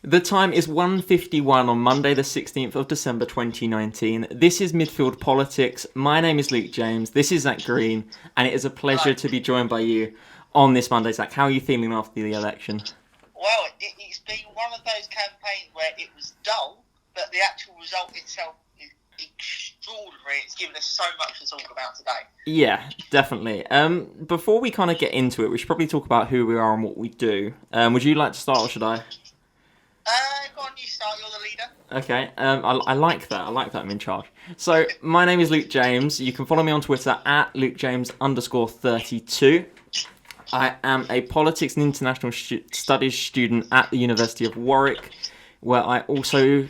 The time is 1:51 on Monday the 16th of December 2019. This is Midfield Politics. My name is Luke James. This is Zach Green. And it is a pleasure to be joined by you on this Monday. Zach, how are you feeling after the election? Well, it's been one of those campaigns where it was dull, but the actual result itself is extraordinary. It's given us so much to talk about today. Yeah, definitely. Before we kind of get into it, we should probably talk about who we are and what we do. Would you like to start or should I? Go on, you start. You're the leader. Okay, I like that. I like that I'm in charge. So, my name is Luke James. You can follow me on Twitter at LukeJames_32. I am a politics and international studies student at the University of Warwick, where I also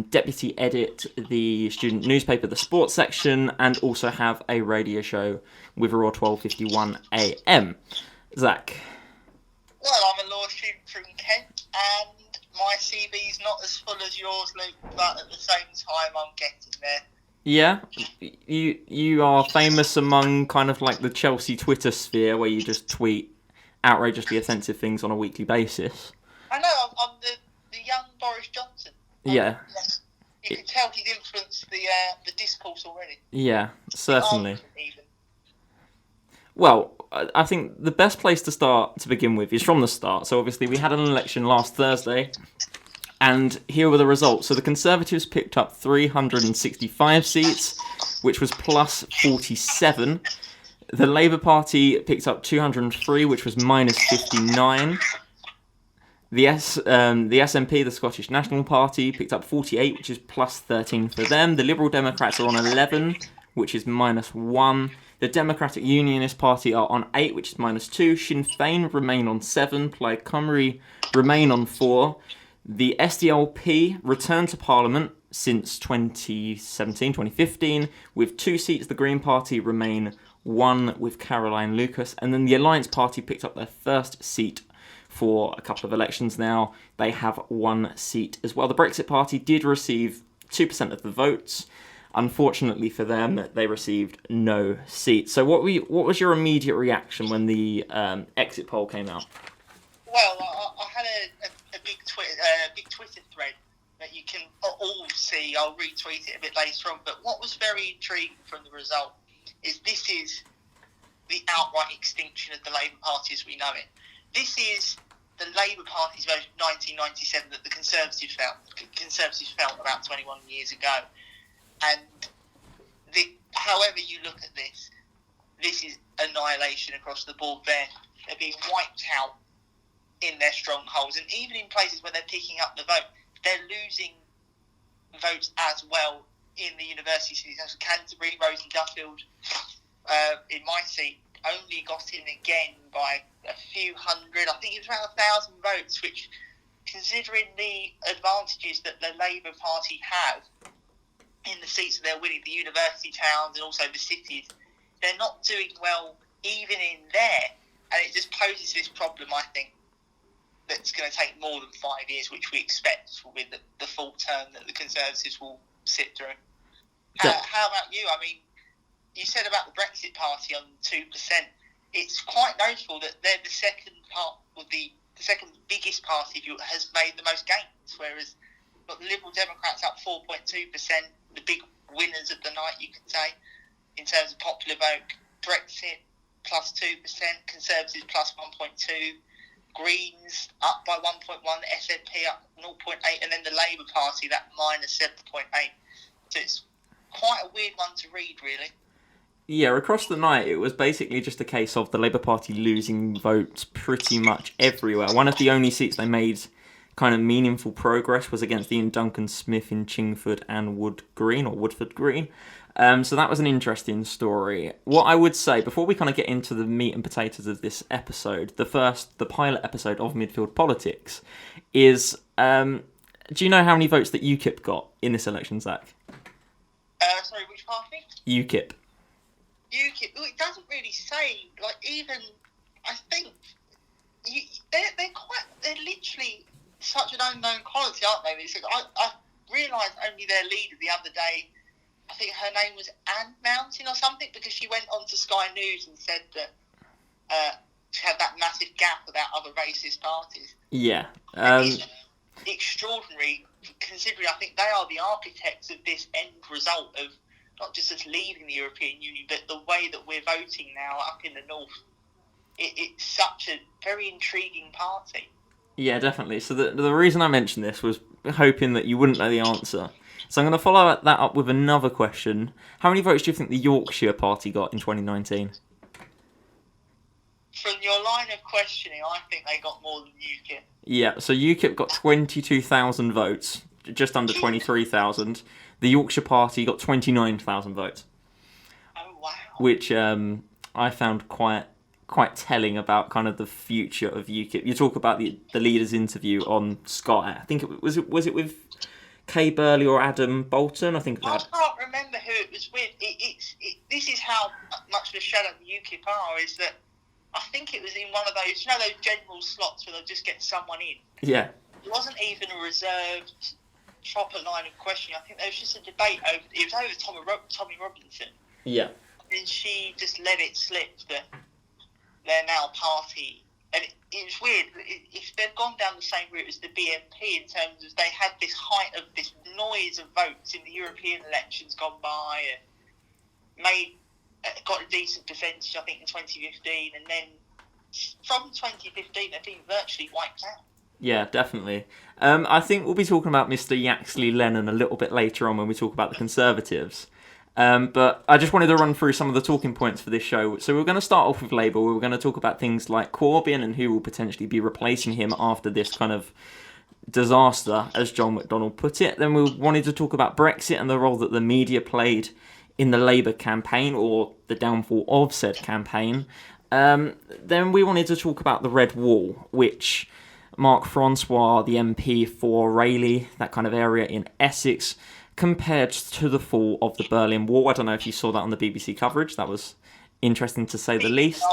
deputy edit the student newspaper, The Sports Section, and also have a radio show with Raw 12:51 AM. Zach? Well, I'm a law student from Kent, and my CV's not as full as yours, Luke, but at the same time, I'm getting there. Yeah, you are famous among kind of like the Chelsea Twitter sphere, where you just tweet outrageously offensive things on a weekly basis. I know, I'm the young Boris Johnson. Yeah. You can tell he's influenced the discourse already. Yeah, certainly. Well, I think the best place to start to begin with is from the start. So obviously we had an election last Thursday, and here were the results. So the Conservatives picked up 365 seats, which was plus 47. The Labour Party picked up 203, which was minus 59. The SNP, the Scottish National Party, picked up 48, which is plus 13 for them. The Liberal Democrats are on 11, which is minus 1. The Democratic Unionist Party are on 8, which is minus 2. Sinn Féin remain on 7. Plaid Cymru remain on 4. The SDLP returned to Parliament since 2015, with 2 seats. The Green Party remain 1 with Caroline Lucas. And then the Alliance Party picked up their first seat for a couple of elections now. They have 1 seat as well. The Brexit Party did receive 2% of the votes. Unfortunately for them, they received no seats. So what was your immediate reaction when the exit poll came out? Well, I had a big Twitter thread that you can all see. I'll retweet it a bit later on. But what was very intriguing from the result is this is the outright extinction of the Labour Party as we know it. This is the Labour Party's version of 1997 that the Conservatives felt about 21 years ago. And however you look at this is annihilation across the board. They're being wiped out in their strongholds, and even in places where they're picking up the vote, they're losing votes as well in the university cities. So Canterbury, Rose and Duffield, in my seat, only got in again by a few hundred. I think it was around 1,000 votes, which, considering the advantages that the Labour Party have in the seats that they're winning, the university towns and also the cities, they're not doing well even in there. And it just poses this problem, I think, that's going to take more than 5 years, which we expect will be the full term that the Conservatives will sit through. How about you? I mean, you said about the Brexit Party on 2%. It's quite notable that they're the second biggest party has made the most gains, whereas the Liberal Democrats up 4.2%, the big winners of the night, you could say, in terms of popular vote. Brexit plus 2%, Conservatives plus 1.2%, Greens up by 1.1%, the SNP up 0.8%, and then the Labour Party, that minus 7.8%. So it's quite a weird one to read, really. Yeah, across the night, it was basically just a case of the Labour Party losing votes pretty much everywhere. One of the only seats they made kind of meaningful progress was against Ian Duncan Smith in Chingford and Woodford Green. So that was an interesting story. What I would say, before we kind of get into the meat and potatoes of this episode, the pilot episode of Midfield Politics, is, do you know how many votes that UKIP got in this election, Zach? Sorry, which party? UKIP. UKIP. Well, it doesn't really say. Like, even I think they're literally such an unknown quality, aren't they? I realised only their leader the other day. I think her name was Anne Mountain or something, because she went on to Sky News and said that she had that massive gap about other racist parties. Yeah. extraordinary, considering I think they are the architects of this end result of not just us leaving the European Union, but the way that we're voting now up in the north. It's such a very intriguing party. Yeah, definitely. So the reason I mentioned this was hoping that you wouldn't know the answer. So I'm going to follow that up with another question. How many votes do you think the Yorkshire Party got in 2019? From your line of questioning, I think they got more than UKIP. Yeah, so UKIP got 22,000 votes, just under 23,000. The Yorkshire Party got 29,000 votes. Oh, wow. Which I found quite telling about kind of the future of UKIP. You talk about the leader's interview on Sky. I think was it with Kay Burley or Adam Bolton? I can't remember who it was with. This is how much of a shadow the UKIP are, is that I think it was in one of those, those general slots where they'll just get someone in. Yeah. It wasn't even a reserved, proper line of questioning. I think there was just a debate over. It was over Tommy Robinson. Yeah. And she just let it slip that they're now party. And it was weird. If they've gone down the same route as the BNP in terms of they had this height of this noise of votes in the European elections gone by and got a decent percentage, I think, in 2015, and then from 2015 they've been virtually wiped out. Yeah, definitely. I think we'll be talking about Mr. Yaxley Lennon a little bit later on when we talk about the Conservatives. But I just wanted to run through some of the talking points for this show. So we're going to start off with Labour. We're going to talk about things like Corbyn and who will potentially be replacing him after this kind of disaster, as John McDonnell put it. Then we wanted to talk about Brexit and the role that the media played in the Labour campaign, or the downfall of said campaign. Then we wanted to talk about the Red Wall, which Mark Francois, the MP for Rayleigh, that kind of area in Essex, compared to the fall of the Berlin Wall. I don't know if you saw that on the BBC coverage. That was interesting to say the least.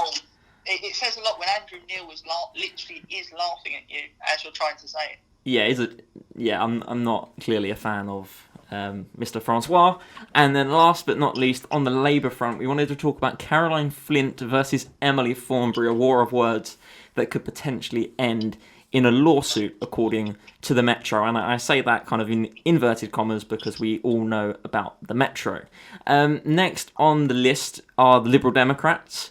It says a lot when Andrew Neil literally is laughing at you as you're trying to say it. Yeah, is it? Yeah, I'm not clearly a fan of Mr. Francois. And then last but not least, on the Labour front, we wanted to talk about Caroline Flint versus Emily Thornberry, a war of words that could potentially end in a lawsuit, according to the Metro. And I say that kind of in inverted commas because we all know about the Metro. Next on the list are the Liberal Democrats.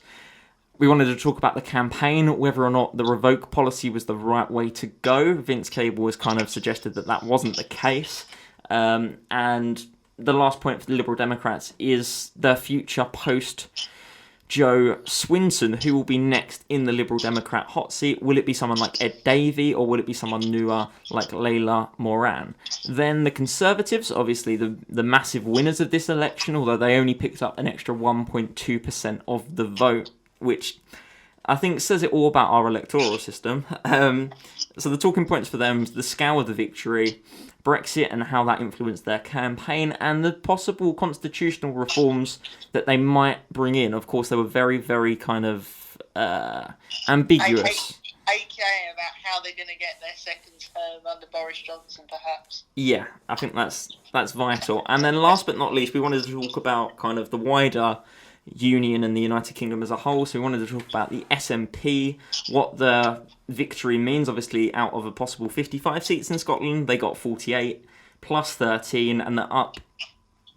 We wanted to talk about the campaign, whether or not the Revoke policy was the right way to go. Vince Cable has kind of suggested that wasn't the case. And the last point for the Liberal Democrats is the future post Jo Swinson, who will be next in the Liberal Democrat hot seat. Will it be someone like Ed Davey, or will it be someone newer like Layla Moran? Then the Conservatives, obviously the massive winners of this election, although they only picked up an extra 1.2% of the vote, which I think says it all about our electoral system. So the talking points for them, the scale of the victory, Brexit and how that influenced their campaign, and the possible constitutional reforms that they might bring in. Of course, they were very, very kind of ambiguous. AKA about how they're going to get their second term under Boris Johnson, perhaps. Yeah, I think that's vital. And then last but not least, we wanted to talk about kind of the wider Union and the United Kingdom as a whole. So we wanted to talk about the SNP, what the victory means. Obviously, out of a possible 55 seats in Scotland, they got 48 plus 13, and they're up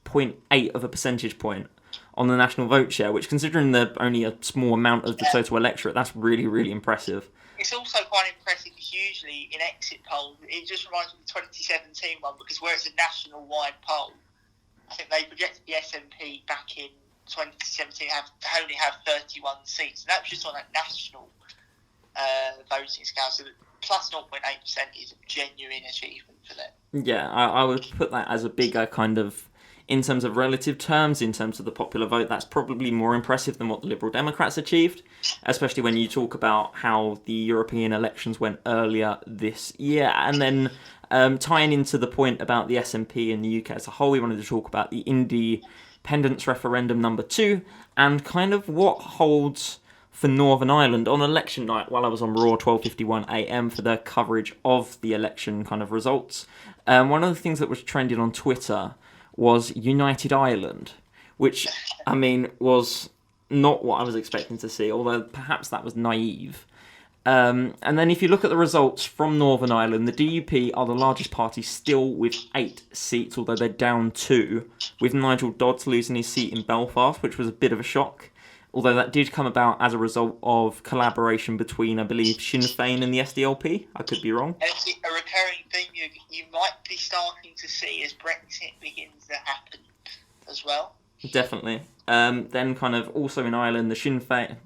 0.8 of a percentage point on the national vote share, which, considering they're only a small amount of the total electorate, that's really, really impressive. It's also quite impressive usually in exit polls. It just reminds me of the 2017 one, because where it's a national-wide poll, I think they projected the SNP back in 2017 only have 31 seats. And that was just on a national voting scale. So plus 0.8% is a genuine achievement for them. Yeah, I would put that as a bigger kind of, in terms of relative terms, in terms of the popular vote, that's probably more impressive than what the Liberal Democrats achieved, especially when you talk about how the European elections went earlier this year. And then tying into the point about the SNP in the UK as a whole, we wanted to talk about the independence referendum number 2 and kind of what holds for Northern Ireland on election night while I was on Raw 12:51am for the coverage of the election kind of results. One of the things that was trending on Twitter was United Ireland, which, I mean, was not what I was expecting to see, although perhaps that was naive. And then if you look at the results from Northern Ireland, the DUP are the largest party still with 8 seats, although they're down 2, with Nigel Dodds losing his seat in Belfast, which was a bit of a shock. Although that did come about as a result of collaboration between, I believe, Sinn Féin and the SDLP. I could be wrong. It's a recurring thing you might be starting to see as Brexit begins to happen as well. Definitely. Then kind of also in Ireland, the Sinn Féin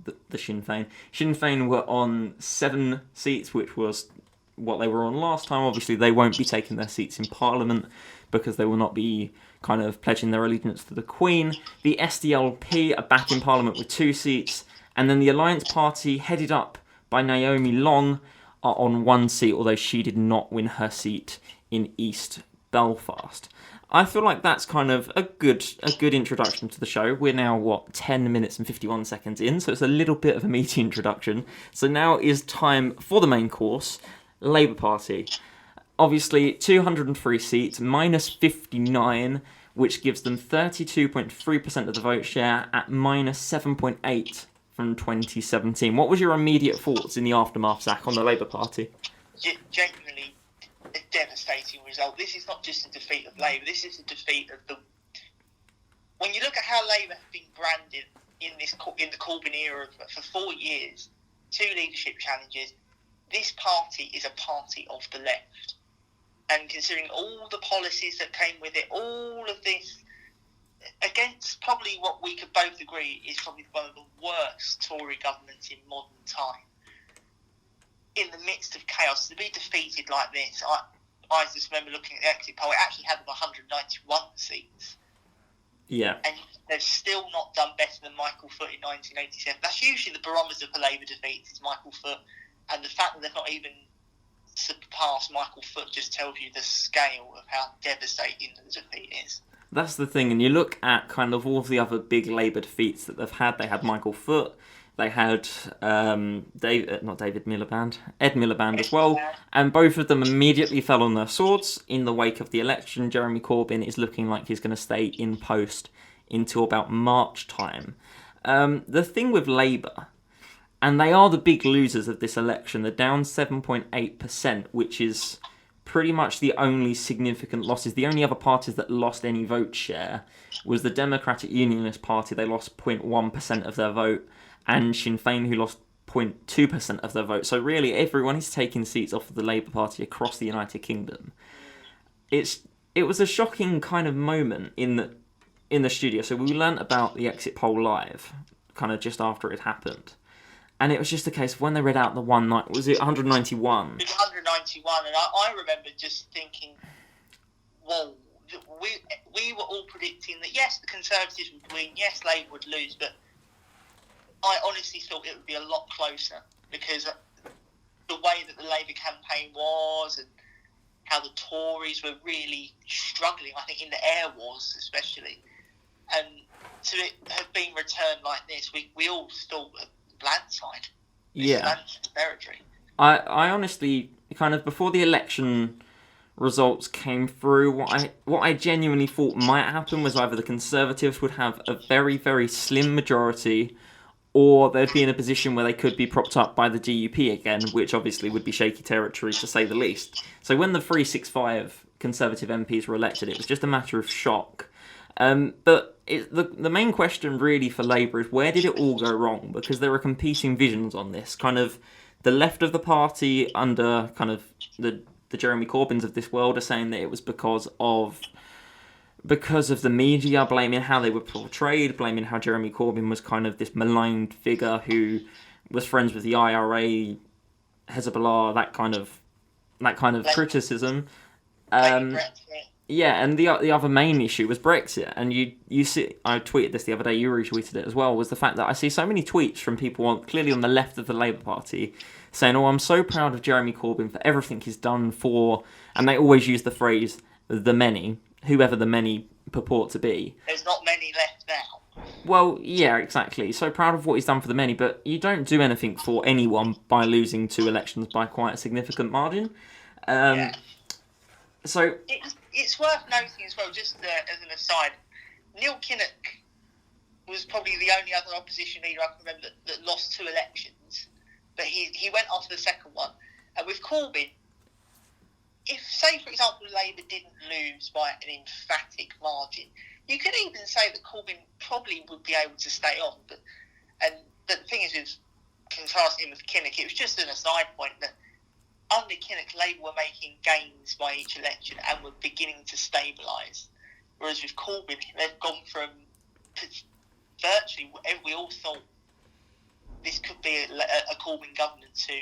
were on 7 seats, which was what they were on last time. Obviously, they won't be taking their seats in Parliament because they will not be kind of pledging their allegiance to the Queen. The SDLP are back in Parliament with 2 seats. And then the Alliance Party, headed up by Naomi Long, are on 1 seat, although she did not win her seat in East Belfast. I feel like that's kind of a good introduction to the show. We're now, 10 minutes and 51 seconds in, so it's a little bit of a meaty introduction. So now is time for the main course, Labour Party. Obviously, 203 seats, minus 59, which gives them 32.3% of the vote share at minus 7.8 from 2017. What was your immediate thoughts in the aftermath, Zach, on the Labour Party? Genuinely a devastating result. This is not just a defeat of Labour, this is a defeat of the... When you look at how Labour have been branded in the Corbyn era for 4 years, 2 leadership challenges, this party is a party of the left. And considering all the policies that came with it, all of this, against probably what we could both agree is probably one of the worst Tory governments in modern time. In the midst of chaos, to be defeated like this, I just remember looking at the exit poll, it actually had them 191 seats. Yeah. And they've still not done better than Michael Foot in 1987. That's usually the barometer for Labour defeats, is Michael Foot. And the fact that they've not even surpassed Michael Foot just tells you the scale of how devastating the defeat is. That's the thing, and you look at kind of all of the other big Labour defeats that they've had. They had Michael Foot, they had Ed Miliband as well, and both of them immediately fell on their swords. In the wake of the election, Jeremy Corbyn is looking like he's going to stay in post until about March time. The thing with Labour, and they are the big losers of this election, they're down 7.8%, which is pretty much the only significant losses. The only other parties that lost any vote share was the Democratic Unionist Party. They lost 0.1% of their vote, and Sinn Féin, who lost 0.2% of their vote. So really, everyone is taking seats off of the Labour Party across the United Kingdom. It was a shocking kind of moment in the studio. So we learnt about the exit poll live, kind of just after it happened. And it was just a case of when they read out the one night, was it 191? It was 191, and I remember just thinking, whoa, we were all predicting that, yes, the Conservatives would win, yes, Labour would lose, but I honestly thought it would be a lot closer, because the way that the Labour campaign was and how the Tories were really struggling, I think in the air wars especially, and to it have been returned like this, we all thought landside. Yeah. Territory. I honestly, kind of before the election results came through, what I genuinely thought might happen was either the Conservatives would have a very, very slim majority, or they'd be in a position where they could be propped up by the DUP again, which obviously would be shaky territory to say the least. So when the 365 Conservative MPs were elected, it was just a matter of shock. But the main question really for Labour is, where did it all go wrong? Because there are competing visions on this. Kind of the left of the party under kind of the Jeremy Corbyns of this world are saying that it was because of the media, blaming how they were portrayed, blaming how Jeremy Corbyn was kind of this maligned figure who was friends with the IRA, Hezbollah, that kind of criticism. Yeah, and the other main issue was Brexit, and you see, I tweeted this the other day, you retweeted it as well, was the fact that I see so many tweets from people clearly on the left of the Labour Party saying, "Oh, I'm so proud of Jeremy Corbyn for everything he's done for," and they always use the phrase "the many," whoever the many purport to be. There's not many left now. Well, yeah, exactly. So proud of what he's done for the many, but you don't do anything for anyone by losing 2 elections by quite a significant margin. Yeah. So it's worth noting as well, just as an aside, Neil Kinnock was probably the only other opposition leader I can remember that lost 2 elections. but he went off the second one. And with Corbyn, if, say, for example, Labour didn't lose by an emphatic margin, you could even say that Corbyn probably would be able to stay on. But the thing is, with contrasting him with Kinnock, it was just an aside point that under Kinnock, Labour were making gains by each election and were beginning to stabilise. Whereas with Corbyn, they've gone from virtually, we all thought this could be a Corbyn government to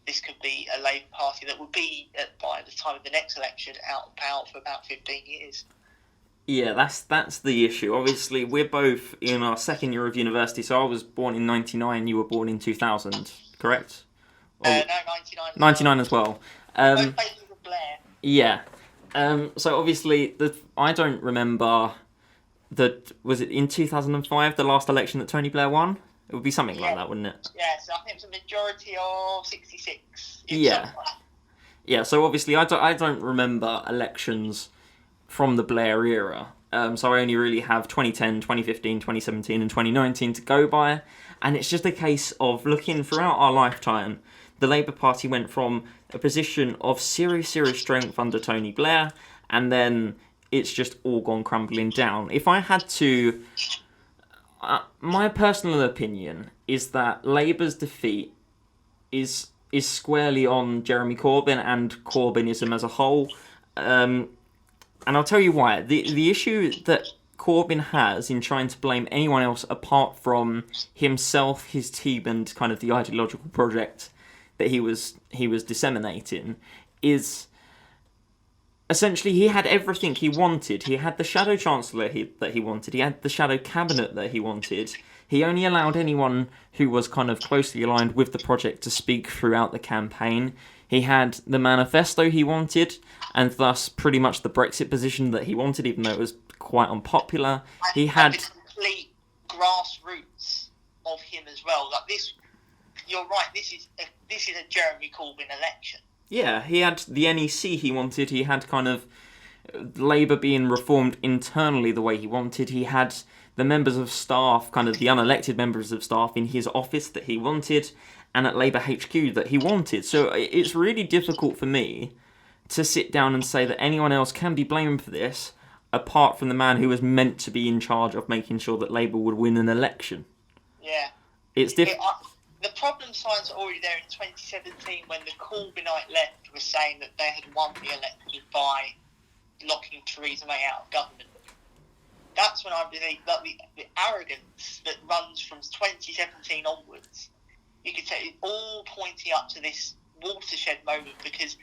this could be a Labour Party that would be, by the time of the next election, out of power for about 15 years. Yeah, that's the issue. Obviously, we're both in our second year of university, so I was born in 99, you were born in 2000, correct? No, 99. 99 as well. Both places with Blair. Yeah. So obviously, I don't remember was it in 2005, the last election that Tony Blair won? It would be something like that, wouldn't it? Yeah, so I think it was a majority of 66. Yeah. Yeah, so obviously I don't remember elections from the Blair era. So I only really have 2010, 2015, 2017 and 2019 to go by. And it's just a case of looking throughout our lifetime. The Labour Party went from a position of serious strength under Tony Blair, and then it's just all gone crumbling down. If I had to... my personal opinion is that Labour's defeat is squarely on Jeremy Corbyn and Corbynism as a whole. And I'll tell you why. The issue that Corbyn has in trying to blame anyone else apart from himself, his team, and kind of the ideological project that he was disseminating is essentially he had everything he wanted. He had the shadow chancellor that he wanted. He had the shadow cabinet that he wanted. He only allowed anyone who was kind of closely aligned with the project to speak throughout the campaign. He had the manifesto he wanted, and thus pretty much the Brexit position that he wanted, even though it was quite unpopular. He had the complete grassroots of him as well. Like this, you're right. This is a Jeremy Corbyn election. Yeah, he had the NEC he wanted. He had kind of Labour being reformed internally the way he wanted. He had the members of staff, kind of the unelected members of staff in his office that he wanted, and at Labour HQ that he wanted. So it's really difficult for me to sit down and say that anyone else can be blamed for this, apart from the man who was meant to be in charge of making sure that Labour would win an election. Yeah. It's difficult. The problem signs are already there in 2017 when the Corbynite left was saying that they had won the election by locking Theresa May out of government. That's when I believe that the arrogance that runs from 2017 onwards, you could say, is all pointing up to this watershed moment, because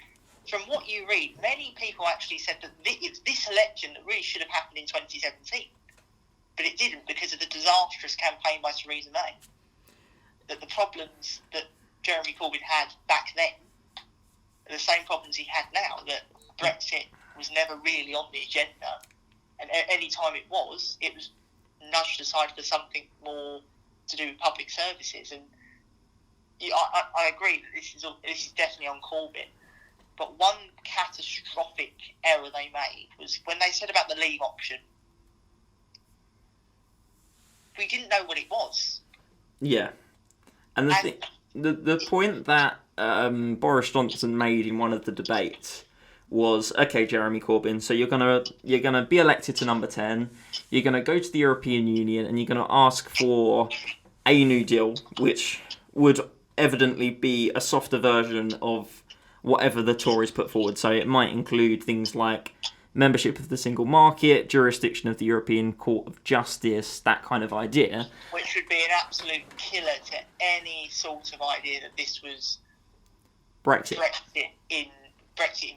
from what you read, many people actually said that it's this election that really should have happened in 2017, but it didn't because of the disastrous campaign by Theresa May. That the problems that Jeremy Corbyn had back then are the same problems he had now, that Brexit was never really on the agenda, and any time it was nudged aside for something more to do with public services. And I agree that this is definitely on Corbyn, but one catastrophic error they made was when they said about the leave option. We didn't know what it was. Yeah. And the point that Boris Johnson made in one of the debates was, okay, Jeremy Corbyn, so you're gonna be elected to number 10, you're gonna go to the European Union, and you're gonna ask for a New Deal, which would evidently be a softer version of whatever the Tories put forward. So it might include things like membership of the single market, jurisdiction of the European Court of Justice, that kind of idea. Which would be an absolute killer to any sort of idea that this was Brexit in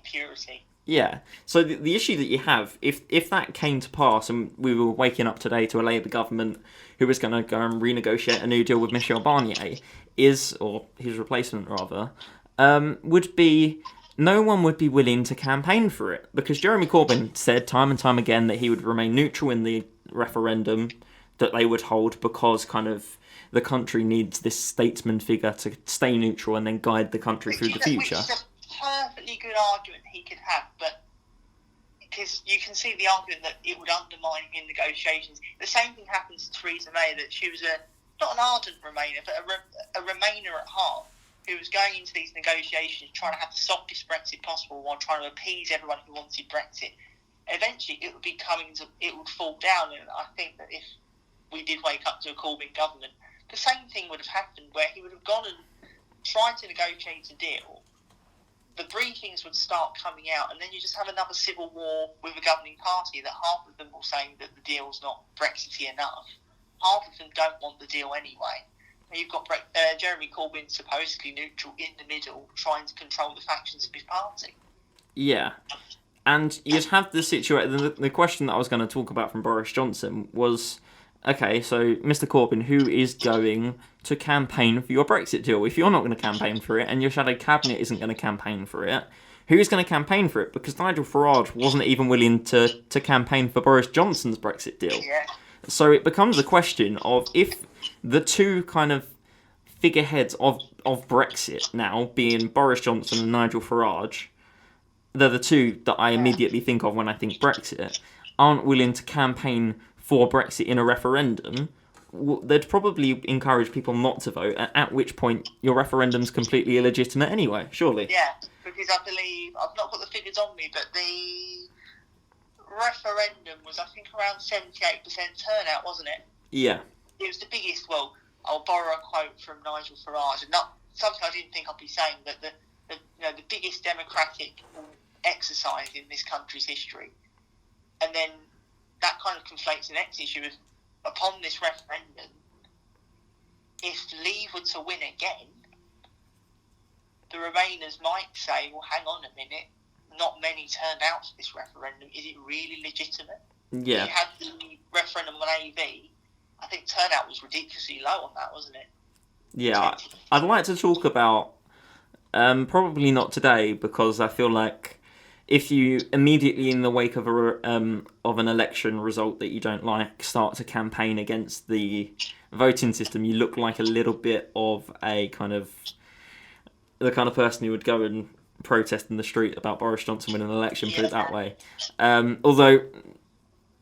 purity. Yeah. So the issue that you have, if that came to pass and we were waking up today to a Labour government who was going to go and renegotiate a new deal with Michel Barnier, or his replacement rather, would be... no one would be willing to campaign for it, because Jeremy Corbyn said time and time again that he would remain neutral in the referendum that they would hold, because kind of the country needs this statesman figure to stay neutral and then guide the country through the future. Which is a perfectly good argument he could have, but because you can see the argument that it would undermine him in negotiations. The same thing happens to Theresa May, that she was not an ardent Remainer, but a Remainer at heart. who was going into these negotiations trying to have the softest Brexit possible while trying to appease everyone who wanted Brexit. Eventually, it would fall down, and I think that if we did wake up to a Corbyn government, the same thing would have happened, where he would have gone and tried to negotiate a deal. The briefings would start coming out, and then you just have another civil war with a governing party that half of them will say that the deal's not Brexity enough. Half of them don't want the deal anyway. And you've got Jeremy Corbyn supposedly neutral in the middle, trying to control the factions of his party. Yeah. And you'd have the situation. The question that I was going to talk about from Boris Johnson was, okay, so Mr. Corbyn, who is going to campaign for your Brexit deal? If you're not going to campaign for it, and your shadow cabinet isn't going to campaign for it, who's going to campaign for it? Because Nigel Farage wasn't even willing to campaign for Boris Johnson's Brexit deal. Yeah. So it becomes a question of, if the two kind of figureheads of Brexit now, being Boris Johnson and Nigel Farage, they're the two that I immediately think of when I think Brexit, aren't willing to campaign for Brexit in a referendum, they'd probably encourage people not to vote, at which point your referendum's completely illegitimate anyway, surely. Yeah, because I believe, I've not got the figures on me, but the referendum was, I think, around 78% turnout, wasn't it? Yeah. It was the biggest, well, I'll borrow a quote from Nigel Farage, and not something I didn't think I'd be saying, but the biggest democratic exercise in this country's history. And then that kind of conflates the next issue of, upon this referendum, if Leave were to win again, the Remainers might say, well, hang on a minute, not many turned out for this referendum. Is it really legitimate? Yeah. You had the referendum on AV. I think turnout was ridiculously low on that, wasn't it? Yeah. I'd like to talk about, probably not today, because I feel like if you immediately in the wake of an election result that you don't like start to campaign against the voting system, you look like a little bit of the kind of person who would go and protest in the street about Boris Johnson winning an election, put it that way. Although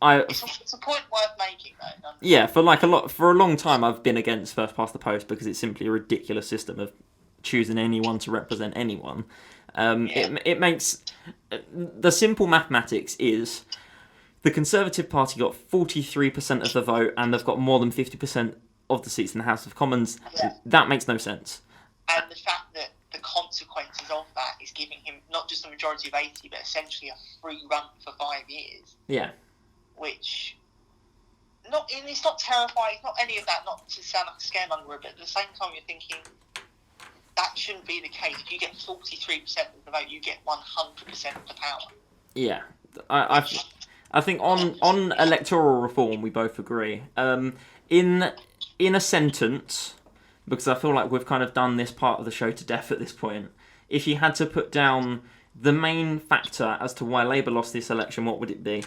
it's a point worth making, though. Yeah, for a long time I've been against first past the post, because it's simply a ridiculous system of choosing anyone to represent anyone. It makes, the simple mathematics is, the Conservative Party got 43% of the vote, and they've got more than 50% of the seats in the House of Commons. Yeah. That makes no sense. And the fact that the consequences of that is giving him not just a majority of 80, but essentially a free run for 5 years. Yeah. Which, it's not terrifying, it's not any of that, not to sound like a scaremonger, but at the same time you're thinking, that shouldn't be the case. If you get 43% of the vote, you get 100% of the power. Yeah. I think on electoral reform, we both agree. In a sentence, because I feel like we've kind of done this part of the show to death at this point, if you had to put down the main factor as to why Labour lost this election, what would it be?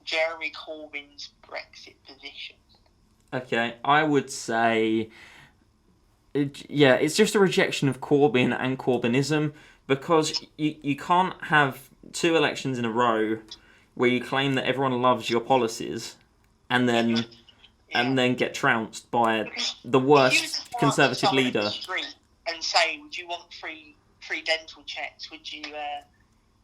Jeremy Corbyn's Brexit position. Okay, I would say, it's just a rejection of Corbyn and Corbynism, because you can't have 2 elections in a row where you claim that everyone loves your policies and then get trounced by the worst Conservative leader. And say, would you want free dental checks? Would you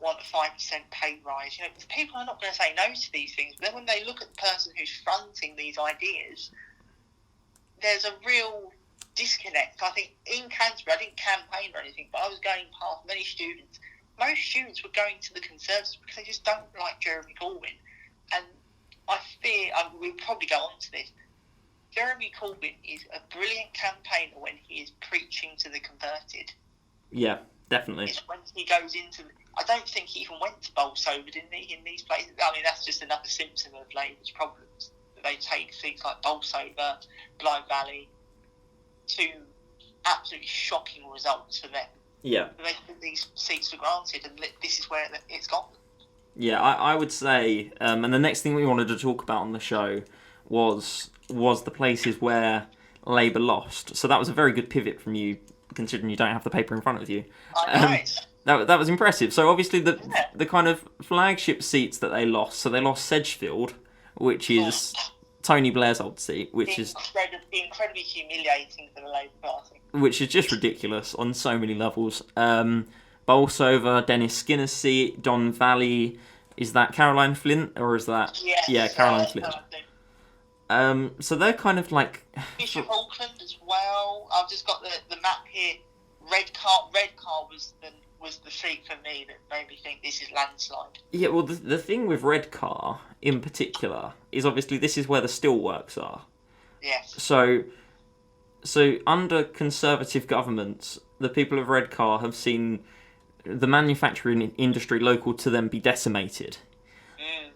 want a 5% pay rise? People are not going to say no to these things. But then when they look at the person who's fronting these ideas, there's a real disconnect. I think in Canterbury, I didn't campaign or anything, but I was going past many students. Most students were going to the Conservatives because they just don't like Jeremy Corbyn. And I fear, we'll probably go on to this, Jeremy Corbyn is a brilliant campaigner when he is preaching to the converted. Yeah, definitely. It's when he goes into... I don't think he even went to Bolsover, didn't he, in these places? I mean, that's just another symptom of Labour's problems. They take things like Bolsover, Blythe Valley, to absolutely shocking results for them. Yeah. They took these seats for granted, and this is where it's gone. Yeah, I would say, and the next thing we wanted to talk about on the show was the places where Labour lost. So that was a very good pivot from you, considering you don't have the paper in front of you. That was impressive. So obviously the kind of flagship seats that they lost. So they lost Sedgefield, which is Tony Blair's old seat, which is incredibly humiliating for the Labour Party. which is just ridiculous on so many levels. Bolsover, Dennis Skinner's seat, Don Valley. Is that Caroline Flint, or is that... Yes, yeah, Caroline Flint. So they're kind of like... Bishop Auckland as well. I've just got the map here. Redcar was the seat for me that made me think this is landslide. Yeah, well, the thing with Redcar in particular is obviously this is where the steelworks are. Yes. So under Conservative governments, the people of Redcar have seen the manufacturing industry local to them be decimated.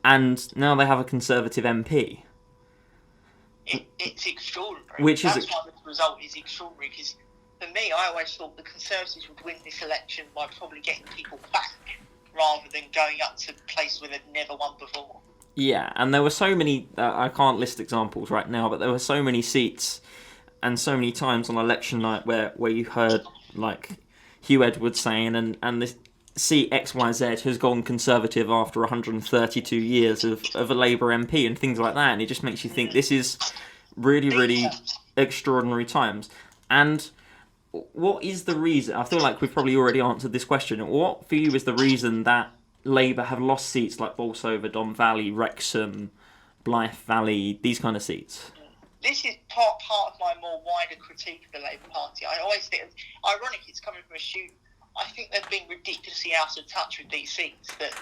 And now they have a Conservative MP. It's extraordinary. That's why the result is extraordinary, because for me, I always thought the Conservatives would win this election by probably getting people back rather than going up to places where they've never won before. Yeah, and there were so many, I can't list examples right now, but there were so many seats and so many times on election night where you heard, like, Hugh Edwards saying, and this seat XYZ has gone Conservative after 132 years of a Labour MP and things like that, and it just makes you think this is really, really extraordinary times. And what is the reason? I feel like we've probably already answered this question. What for you is the reason that Labour have lost seats like Bolsover, Don Valley, Wrexham, Blythe Valley, these kind of seats? This is part of my more wider critique of the Labour Party. I always think, ironic, it's coming from a student. I think they've been ridiculously out of touch with these seats, that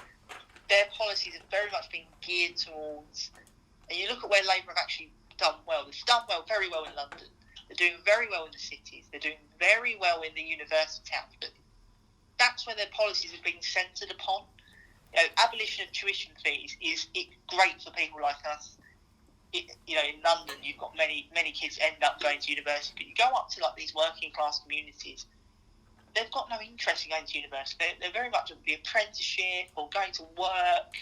their policies have very much been geared towards, and you look at where Labour have actually done well. They've done very well in London. They're doing very well in the cities. They're doing very well in the university towns. But that's where their policies have been centred upon. Abolition of tuition fees is great for people like us. In London, you've got many kids end up going to university. But you go up to like these working class communities, they've got no interest in going to university. They're very much of the apprenticeship or going to work.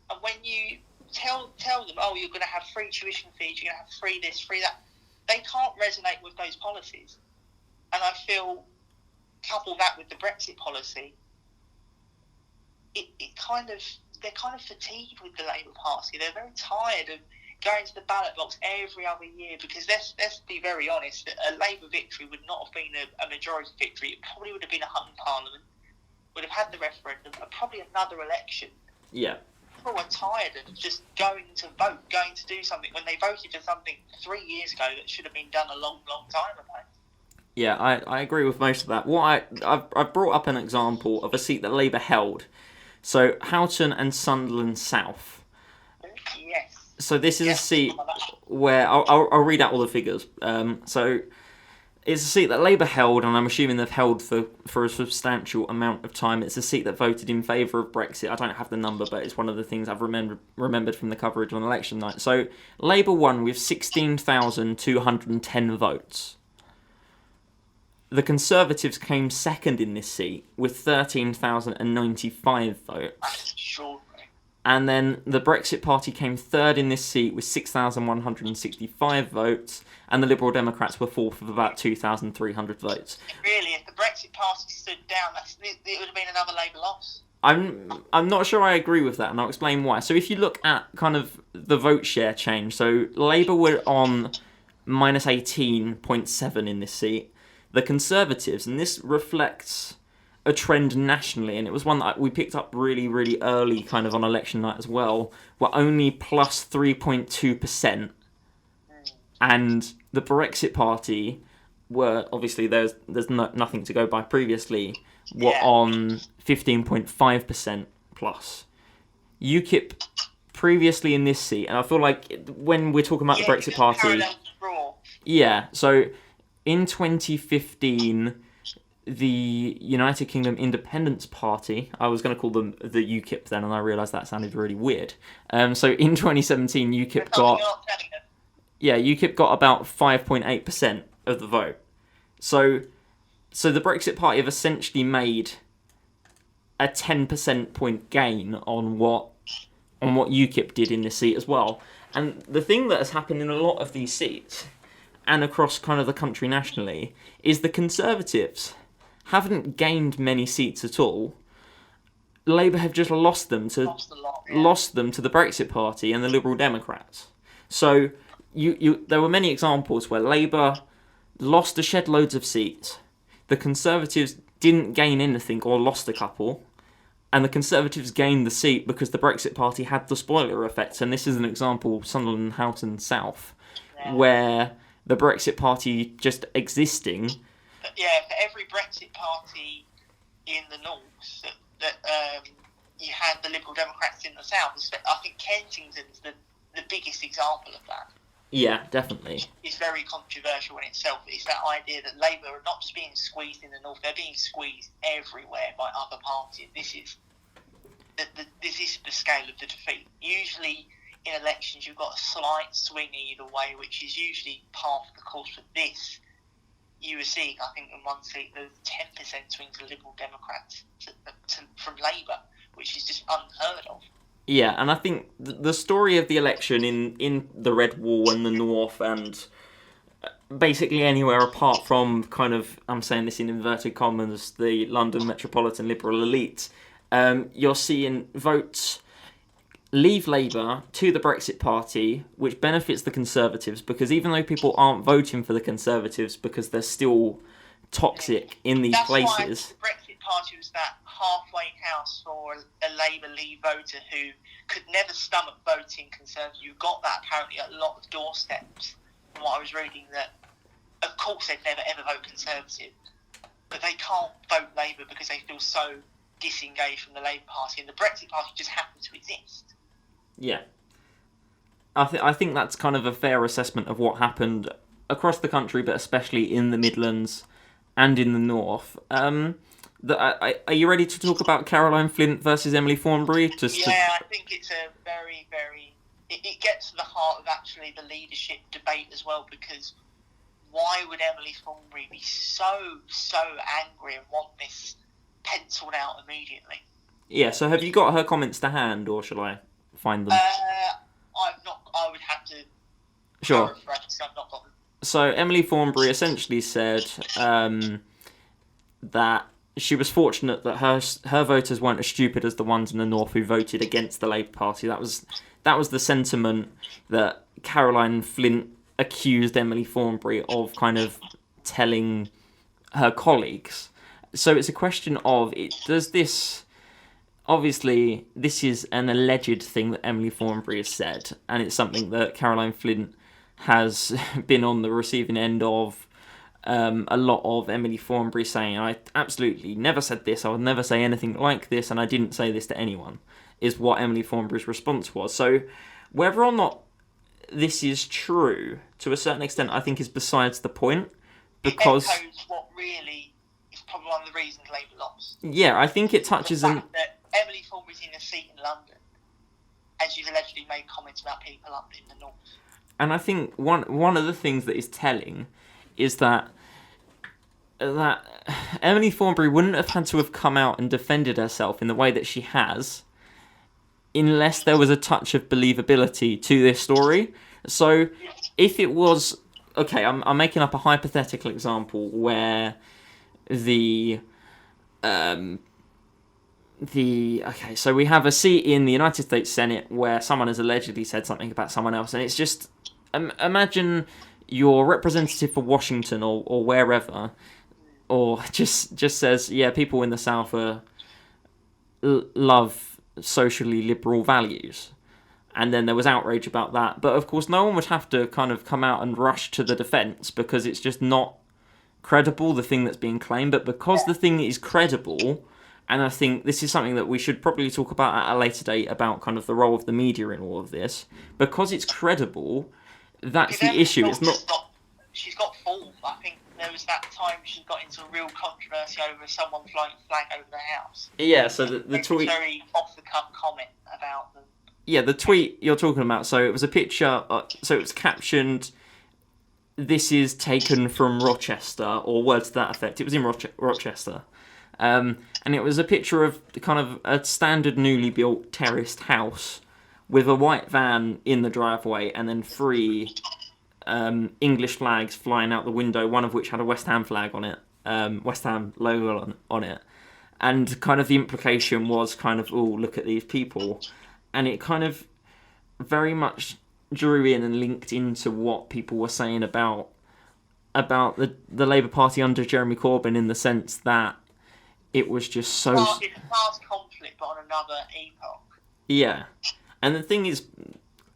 And when you tell them, oh, you're going to have free tuition fees, you're going to have free this, free that, they can't resonate with those policies. And I feel, couple that with the Brexit policy, they're kind of fatigued with the Labour Party. They're very tired of going to the ballot box every other year, because let's be very honest, a Labour victory would not have been a majority victory. It probably would have been a hung parliament, would have had the referendum, and probably another election. Yeah. People were tired of just going to vote, going to do something, when they voted for something 3 years ago that should have been done a long, long time ago. Yeah, I agree with most of that. I've brought up an example of a seat that Labour held. So, Houghton and Sunderland South. Yes. So this is a seat where I'll read out all the figures. So it's a seat that Labour held, and I'm assuming they've held for a substantial amount of time. It's a seat that voted in favour of Brexit. I don't have the number, but it's one of the things I've remembered from the coverage on election night. So Labour won with 16,210 votes. The Conservatives came second in this seat with 13,095 votes. That's extraordinary. And then the Brexit Party came third in this seat with 6,165 votes, and the Liberal Democrats were fourth with about 2,300 votes. Really, if the Brexit Party stood down, it would have been another Labour loss. I'm not sure I agree with that, and I'll explain why. So if you look at kind of the vote share change, so Labour were on minus 18.7 in this seat. The Conservatives, and this reflects a trend nationally, and it was one that we picked up really, really early kind of on election night as well, were only plus 3.2%. And the Brexit Party were, obviously there's nothing to go by previously, were on 15.5% plus. UKIP previously in this seat, and I feel like when we're talking about the Brexit Party... Yeah, so in 2015... the United Kingdom Independence Party, I was going to call them the UKIP then, and I realised that sounded really weird. So in 2017, UKIP got about 5.8% of the vote. So the Brexit Party have essentially made a 10% point gain on what UKIP did in this seat as well. And the thing that has happened in a lot of these seats, and across kind of the country nationally, is the Conservatives haven't gained many seats at all. Labour have just lost them to the Brexit Party and the Liberal Democrats. So there were many examples where Labour lost a shed loads of seats. The Conservatives didn't gain anything or lost a couple. And the Conservatives gained the seat because the Brexit Party had the spoiler effect. And this is an example, Sunderland, Houghton, South, where the Brexit Party just existing. But for every Brexit Party in the north, that you had the Liberal Democrats in the south. I think Kensington's the biggest example of that. Yeah, definitely. It's very controversial in itself. It's that idea that Labour are not just being squeezed in the north; they're being squeezed everywhere by other parties. This is the scale of the defeat. Usually, in elections, you've got a slight swing either way, which is usually par for the course. For this, you were seeing, I think, in one seat, there's 10% swing to Liberal Democrats from Labour, which is just unheard of. Yeah, and I think the story of the election in the Red Wall and the North and basically anywhere apart from kind of, I'm saying this in inverted commas, the London metropolitan liberal elite, you're seeing votes leave Labour to the Brexit Party, which benefits the Conservatives, because even though people aren't voting for the Conservatives because they're still toxic in these places... That's why the Brexit Party was that halfway house for a Labour Leave voter who could never stomach voting Conservative. You got that apparently at a lot of doorsteps, from what I was reading, that of course they'd never ever vote Conservative, but they can't vote Labour because they feel so disengaged from the Labour Party, and the Brexit Party just happens to exist. Yeah. I think that's kind of a fair assessment of what happened across the country, but especially in the Midlands and in the North. Are you ready to talk about Caroline Flint versus Emily Thornberry? I think it's a very, very... It gets to the heart of actually the leadership debate as well, because why would Emily Thornberry be so angry and want this penciled out immediately? Yeah, so have you got her comments to hand, or shall I find them? I would have to... Sure. Paraphrase, I've not got them. So Emily Thornberry essentially said that she was fortunate that her voters weren't as stupid as the ones in the North who voted against the Labour Party. That was the sentiment that Caroline Flint accused Emily Thornberry of kind of telling her colleagues. So it's a question of, does this... Obviously, this is an alleged thing that Emily Thornberry has said, and it's something that Caroline Flint has been on the receiving end of. A lot of Emily Thornberry saying, I absolutely never said this, I would never say anything like this, and I didn't say this to anyone, is what Emily Thornberry's response was. So whether or not this is true, to a certain extent, I think is besides the point, because... It echoes what really is probably one of the reasons Labour lost. Yeah, I think it touches on... that Emily Thornberry's in a seat in London, and she's allegedly made comments about people up in the North. And I think one of the things that is telling is that Emily Thornberry wouldn't have had to have come out and defended herself in the way that she has unless there was a touch of believability to this story. So if it was... Okay, I'm making up a hypothetical example where okay, so we have a seat in the United States Senate where someone has allegedly said something about someone else, and it's just... imagine your representative for Washington or wherever, or just says, yeah, people in the South love socially liberal values. And then there was outrage about that. But of course, no one would have to kind of come out and rush to the defence because it's just not credible, the thing that's being claimed. But because the thing is credible, and I think this is something that we should probably talk about at a later date about kind of the role of the media in all of this, because it's credible, that's the issue. It's not... She's got form. I think there was that time she got into a real controversy over someone flying a flag over the house. Yeah, so the tweet... very off-the-cuff comment about them. Yeah, the tweet you're talking about, so it was a picture, so it was captioned, "This is taken from Rochester," or words to that effect. It was in Rochester. And it was a picture of kind of a standard newly built terraced house with a white van in the driveway and then 3 English flags flying out the window, one of which had a West Ham flag on it, West Ham logo on it. And kind of the implication was kind of, oh, look at these people. And it kind of very much drew in and linked into what people were saying about about the Labour Party under Jeremy Corbyn in the sense that it was just so... It's a past conflict, but on another epoch. Yeah. And the thing is,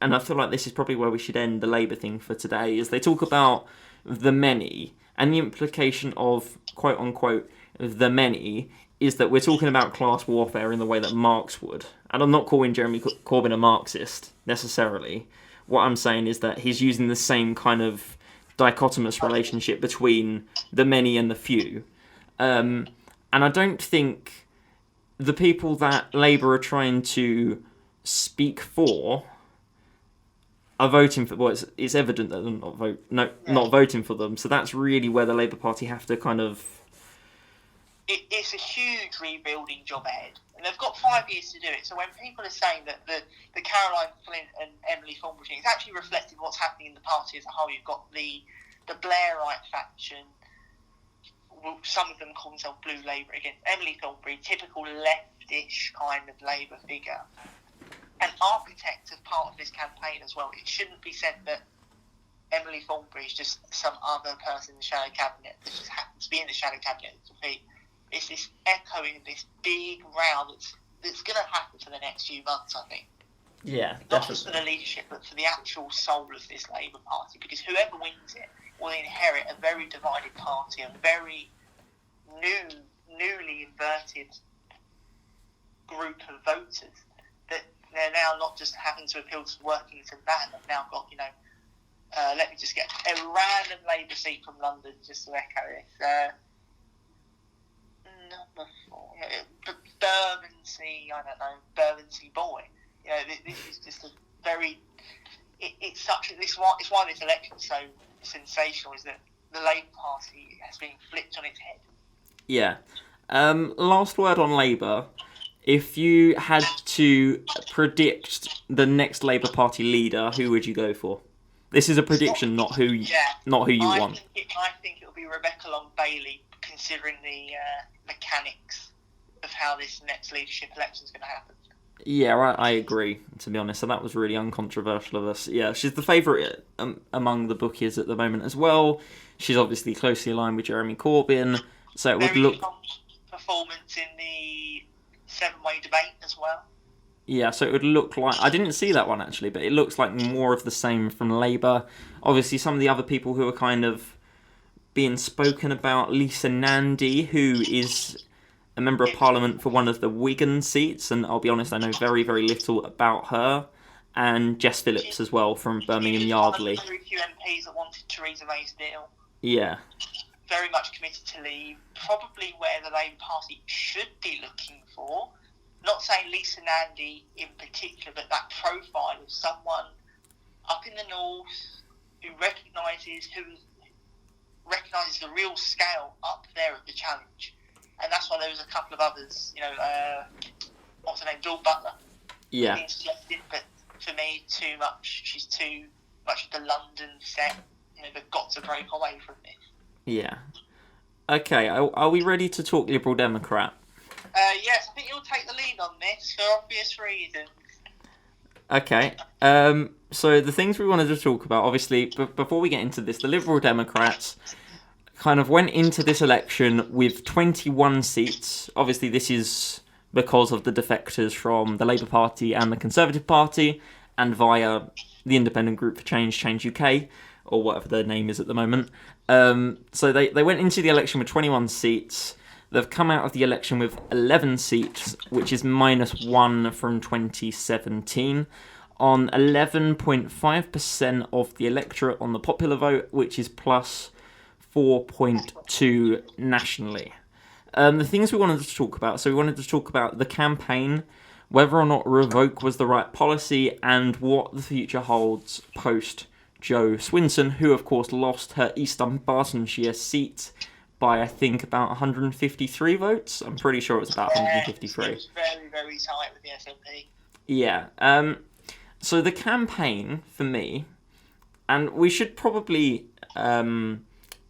and I feel like this is probably where we should end the Labour thing for today, is they talk about the many, and the implication of, quote-unquote, the many, is that we're talking about class warfare in the way that Marx would. And I'm not calling Jeremy Corbyn a Marxist, necessarily. What I'm saying is that he's using the same kind of dichotomous relationship between the many and the few. And I don't think the people that Labour are trying to speak for are voting for... Well, it's evident that they're not voting for them. So that's really where the Labour Party have to kind of... It's a huge rebuilding job ahead. And they've got 5 years to do it. So when people are saying that the Caroline Flint and Emily Thornberry thing, it's actually reflecting what's happening in the party as a whole. You've got the Blairite faction. Some of them call themselves Blue Labour against Emily Thornberry, typical leftish kind of Labour figure. An architect of part of this campaign as well. It shouldn't be said that Emily Thornberry is just some other person in the shadow cabinet that just happens to be in the shadow cabinet to be. It's this echoing of this big row that's going to happen for the next few months, I think. Yeah, not just for the leadership, but for the actual soul of this Labour Party. Because whoever wins it will inherit a very divided party, a very newly inverted group of voters. That they're now not just having to appeal to the workington man. They've now got, let me just get a random Labour seat from London just to echo this. Number 4, Bermondsey boy. This is just a very. It's why this election's so sensational. Is that the Labour Party has been flipped on its head. Yeah. Last word on Labour. If you had to predict the next Labour Party leader, who would you go for? This is a prediction, not who you want. I think it'll be Rebecca Long-Bailey, considering the mechanics of how this next leadership election is going to happen. Yeah, I agree, to be honest. So that was really uncontroversial of us. Yeah, she's the favourite among the bookies at the moment as well. She's obviously closely aligned with Jeremy Corbyn. So it would look... performance in the 7-way debate as well. Yeah, so it would look like... I didn't see that one, actually, but it looks like more of the same from Labour. Obviously, some of the other people who are kind of being spoken about, Lisa Nandy, who is a Member of Parliament for one of the Wigan seats, and I'll be honest, I know very, very little about her, and Jess Phillips as well from Birmingham Yardley. One of the very few MPs that wanted Theresa May's deal. Yeah. Very much committed to leave, probably where the Labour Party should be looking for. Not saying Lisa Nandy in particular, but that profile of someone up in the north who recognises the real scale up there of the challenge. And that's why there was a couple of others, what's her name, Dawn Butler. Yeah. Being suggested, but for me, too much. She's too much of the London set. They've got to break away from this. Yeah. Okay, are we ready to talk Liberal Democrat? Yes, I think you'll take the lead on this for obvious reasons. Okay. So the things we wanted to talk about, obviously, before we get into this, the Liberal Democrats kind of went into this election with 21 seats. Obviously, this is because of the defectors from the Labour Party and the Conservative Party, and via the Independent Group for Change, Change UK, or whatever their name is at the moment. So they went into the election with 21 seats. They've come out of the election with 11 seats, which is -1 from 2017, on 11.5% of the electorate on the popular vote, which is plus 4.2 nationally. The things we wanted to talk about, so we wanted to talk about the campaign, whether or not Revoke was the right policy, and what the future holds post Jo Swinson, who of course lost her East Dunbartonshire seat by, I think, about 153 votes. I'm pretty sure it was about 153. It was very, very tight with the SNP. Yeah. So the campaign, for me, and we should probably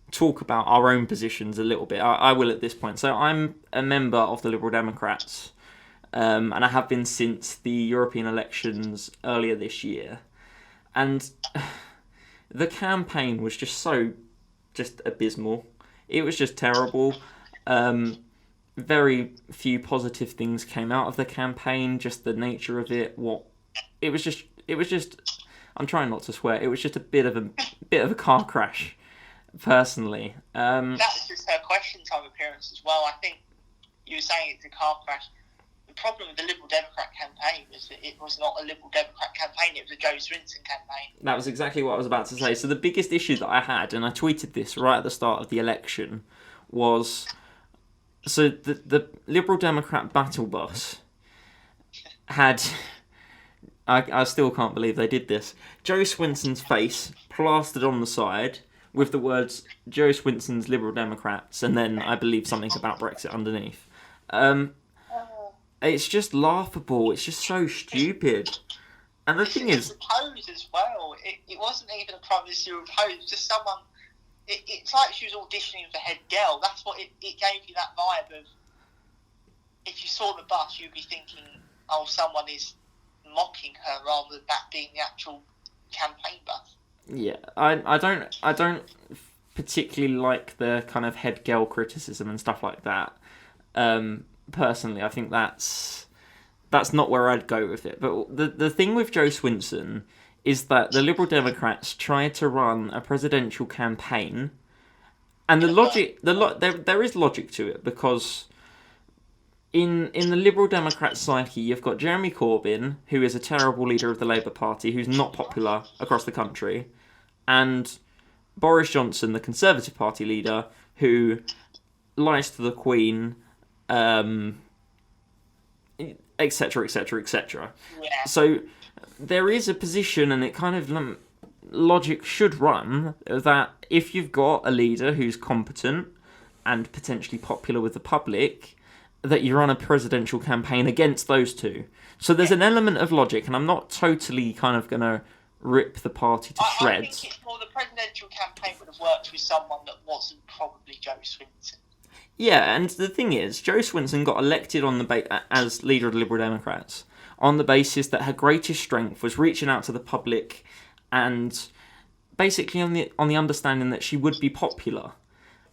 talk about our own positions a little bit. I will at this point. So I'm a member of the Liberal Democrats, and I have been since the European elections earlier this year. And the campaign was just so just abysmal. It was just terrible. Very few positive things came out of the campaign. Just the nature of it. It was just. I'm trying not to swear. It was just a bit of a car crash. Personally, that was just her question time appearance as well. I think you were saying it's a car crash. The problem with the Liberal Democrat campaign was that it was not a Liberal Democrat campaign, it was a Jo Swinson campaign. That was exactly what I was about to say. So the biggest issue that I had, and I tweeted this right at the start of the election, was so the Liberal Democrat battle bus had... I still can't believe they did this. Jo Swinson's face plastered on the side with the words Jo Swinson's Liberal Democrats, and then I believe something about Brexit underneath. It's just laughable. It's just so stupid. And the thing is... Pose as well. It wasn't even a Prime Ministerial pose. Just someone... It's like she was auditioning for head girl. That's what it gave you, that vibe of... If you saw the bus, you'd be thinking, oh, someone is mocking her rather than that being the actual campaign bus. Yeah, I don't particularly like the kind of head girl criticism and stuff like that. Personally, I think that's not where I'd go with it. But the thing with Jo Swinson is that the Liberal Democrats tried to run a presidential campaign, and there is logic to it, because in the Liberal Democrat psyche, you've got Jeremy Corbyn, who is a terrible leader of the Labour Party, who's not popular across the country, and Boris Johnson, the Conservative Party leader, who lies to the Queen, etc., etc., etc. So there is a position, and it kind of logic should run that if you've got a leader who's competent and potentially popular with the public, that you run a presidential campaign against those two. So there's an element of logic, and I'm not totally kind of going to rip the party to shreds. I think it's more the presidential campaign would have worked with someone that wasn't probably Jo Swinson. Yeah, and the thing is, Jo Swinson got elected on as leader of the Liberal Democrats on the basis that her greatest strength was reaching out to the public, and basically on the understanding that she would be popular.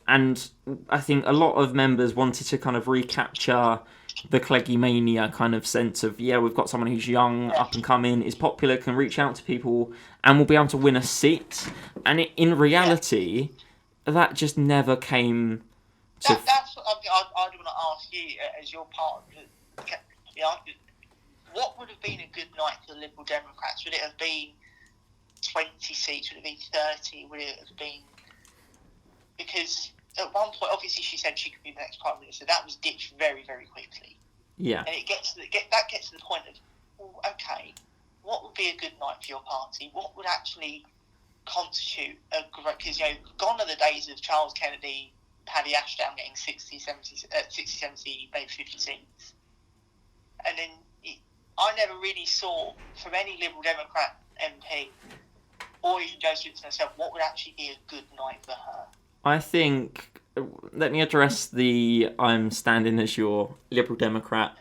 And I think a lot of members wanted to kind of recapture the Cleggy Mania kind of sense of, yeah, we've got someone who's young, up and coming, is popular, can reach out to people, and will be able to win a seat. And in reality, that just never came to... That's what I'd want to ask you, as your part of the argument. What would have been a good night for the Liberal Democrats? Would it have been 20 seats? Would it have been 30? Would it have been... Because at one point, obviously, she said she could be the next Prime Minister. That was ditched very, very quickly. Yeah. And that gets to the point of, well, okay, what would be a good night for your party? What would actually constitute a great... Because, gone are the days of Charles Kennedy, Paddy Ashdown getting 60, 70, maybe 50 seats. And then I never really saw, from any Liberal Democrat MP, or even Jo Swinson herself, what would actually be a good night for her. I think, let me address the I'm standing as your Liberal Democrat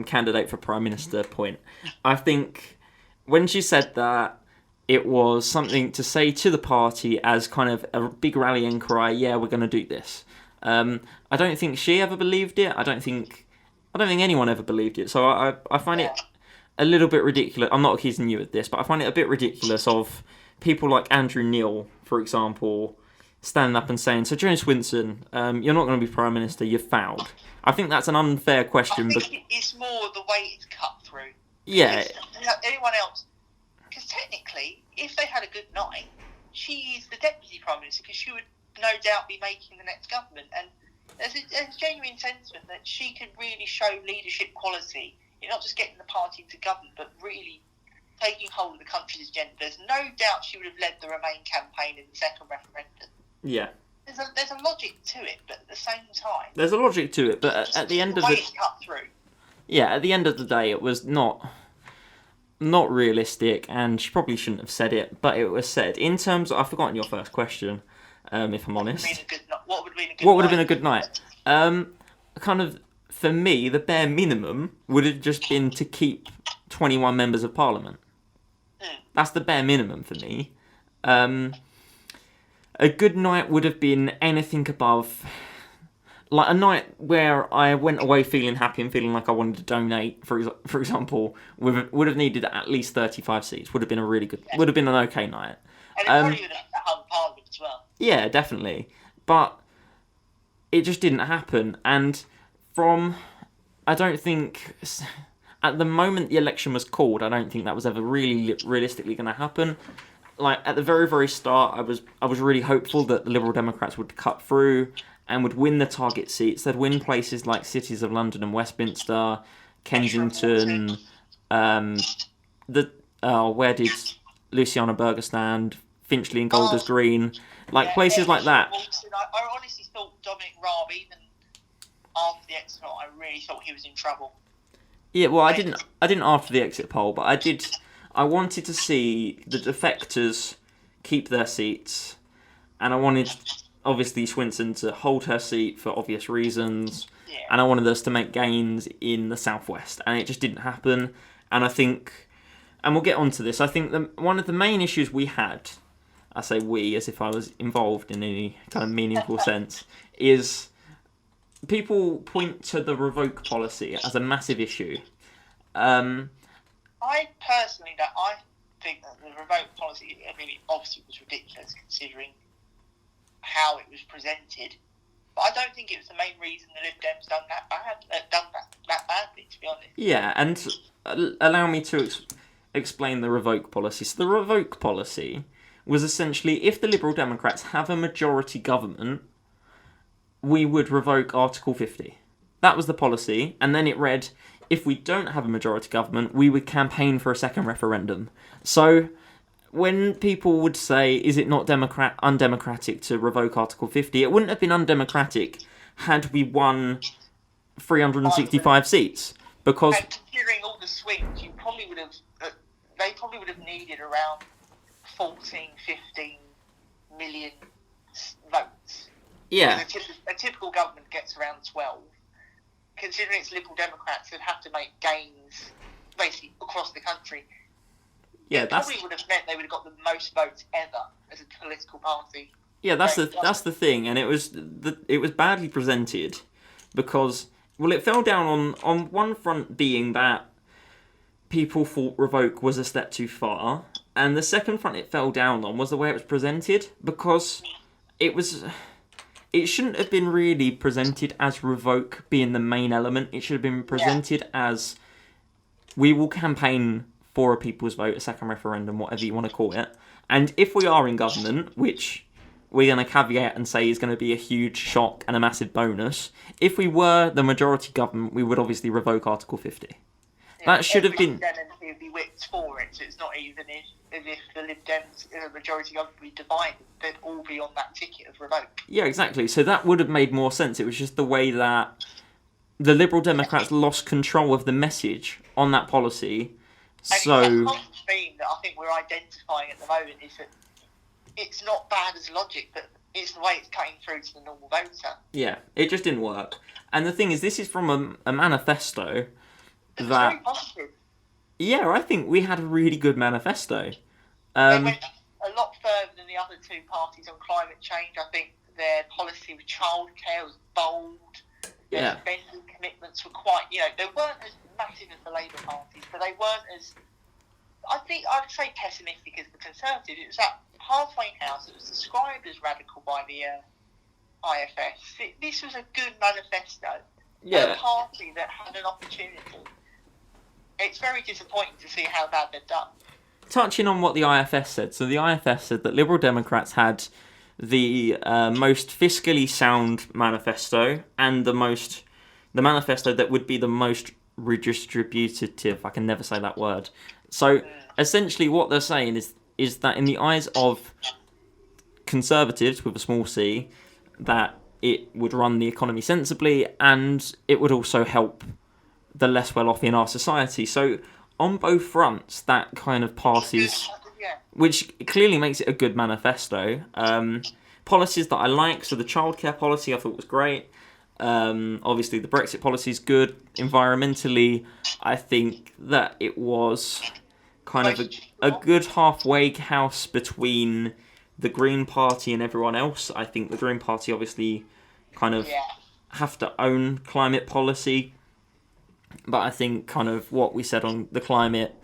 candidate for Prime Minister point. I think when she said that, it was something to say to the party as kind of a big rallying cry, yeah, we're going to do this. I don't think she ever believed it. I don't think anyone ever believed it. So I find it a little bit ridiculous. I'm not accusing you of this, but I find it a bit ridiculous of people like Andrew Neil, for example, standing up and saying, so Jo Swinson, you're not going to be Prime Minister, you've fouled. I think that's an unfair question. I think it's more the way it's cut through. Yeah. Anyone else, because technically, if they had a good night, she is the Deputy Prime Minister, because she would no doubt be making the next government. And there's a genuine sentiment that she could really show leadership quality in not just getting the party into government, but really taking hold of the country's agenda. There's no doubt she would have led the Remain campaign in the second referendum. Yeah. There's a logic to it, but at the same time... There's a logic to it, but at the end of the... it's cut through. Yeah, at the end of the day, it was not realistic, and she probably shouldn't have said it, but it was said. In terms of... I've forgotten your first question, if I'm honest. What would have been a good night? Kind of, for me, the bare minimum would have just been to keep 21 members of Parliament. That's the bare minimum for me. A good night would have been anything above, like a night where I went away feeling happy and feeling like I wanted to donate, for example, would have needed at least 35 seats. Would have been a really good, would have been an okay night. And it probably would have hung Parliament as well. Yeah, definitely. But it just didn't happen. And I don't think, at the moment the election was called, I don't think that was ever really realistically going to happen. Like, at the very, very start, I was really hopeful that the Liberal Democrats would cut through and would win the target seats. They'd win places like cities of London and Westminster, Kensington, where did Luciana Berger stand? Finchley and Golders Green, places like that. I honestly thought Dominic Raab, even after the exit poll, I really thought he was in trouble. Yeah, well, I didn't after the exit poll, but I did. I wanted to see the defectors keep their seats, and I wanted, obviously, Swinson to hold her seat for obvious reasons, and I wanted us to make gains in the southwest, and it just didn't happen. And I think, and we'll get onto this, I think one of the main issues we had, I say we as if I was involved in any kind of meaningful sense, is people point to the Revoke policy as a massive issue. I personally think that the Revoke policy, I mean, it obviously was ridiculous considering how it was presented. But I don't think it was the main reason the Lib Dems done that badly, to be honest. Yeah, and allow me to explain the Revoke policy. So the Revoke policy was essentially, if the Liberal Democrats have a majority government, we would revoke Article 50. That was the policy, and then it read, if we don't have a majority government, we would campaign for a second referendum. So when people would say, is it not undemocratic to revoke Article 50, it wouldn't have been undemocratic had we won 365 seats. Because, and considering all the swings, they probably would have needed around 14, 15 million votes. yeah, A typical government gets around 12. Considering it's Liberal Democrats that have to make gains basically across the country, it probably would have meant they would have got the most votes ever as a political party. Yeah, that's the thing, and it was badly presented because, well, it fell down on one front being that people thought Revoke was a step too far, and the second front it fell down on was the way it was presented, because it shouldn't have been really presented as Revoke being the main element. It should have been presented as, we will campaign for a people's vote, a second referendum, whatever you want to call it. And if we are in government, which we're going to caveat and say is going to be a huge shock and a massive bonus, if we were the majority government, we would obviously revoke Article 50. That should have been... Then would be whipped for it, so it's not even as if the Lib Dems, the majority government, would be divided. They'd all be on that ticket of Revoke. Yeah, exactly. So that would have made more sense. It was just the way that the Liberal Democrats lost control of the message on that policy. So the common theme that I think we're identifying at the moment is that it's not bad as logic, but it's the way it's cutting through to the normal voter. Yeah, it just didn't work. And the thing is, this is from a manifesto It's that... very positive. Yeah, I think we had a really good manifesto. They went a lot further than the other two parties on climate change. I think their policy with childcare was bold. Their spending commitments were quite, they weren't as massive as the Labour parties, but they weren't as, I think I'd say pessimistic as the Conservatives. It was that halfway house that was described as radical by the IFS. This was a good manifesto. A party that had an opportunity. It's very disappointing to see how bad they've done. Touching on what the IFS said, so the IFS said that Liberal Democrats had the most fiscally sound manifesto and the manifesto that would be the most redistributive. I can never say that word. So essentially what they're saying is that in the eyes of Conservatives with a small c, that it would run the economy sensibly and it would also help the less well-off in our society. So on both fronts, that kind of passes, which clearly makes it a good manifesto. Policies that I like, so the childcare policy I thought was great. Obviously the Brexit policy is good. Environmentally, I think that it was kind of a good halfway house between the Green Party and everyone else. I think the Green Party obviously kind of have to own climate policy, but I think kind of what we said on the climate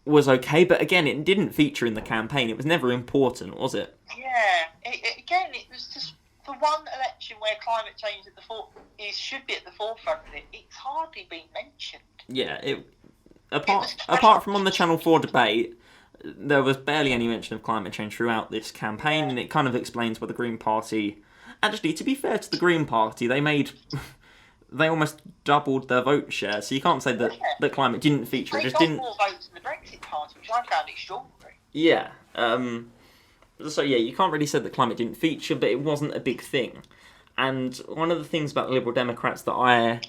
was okay, but again, it didn't feature in the campaign. It was never important, was it? Yeah, it was just the one election where climate change should be at the forefront of it. It's hardly been mentioned. Yeah, apart from on the Channel 4 debate, there was barely any mention of climate change throughout this campaign, and it kind of explains why the Green Party... Actually, to be fair to the Green Party, they almost doubled their vote share, so you can't say that climate didn't feature. They got more votes than the Brexit Party, which I found extraordinary. Yeah. So yeah, you can't really say that climate didn't feature, but it wasn't a big thing. And one of the things about the Liberal Democrats that I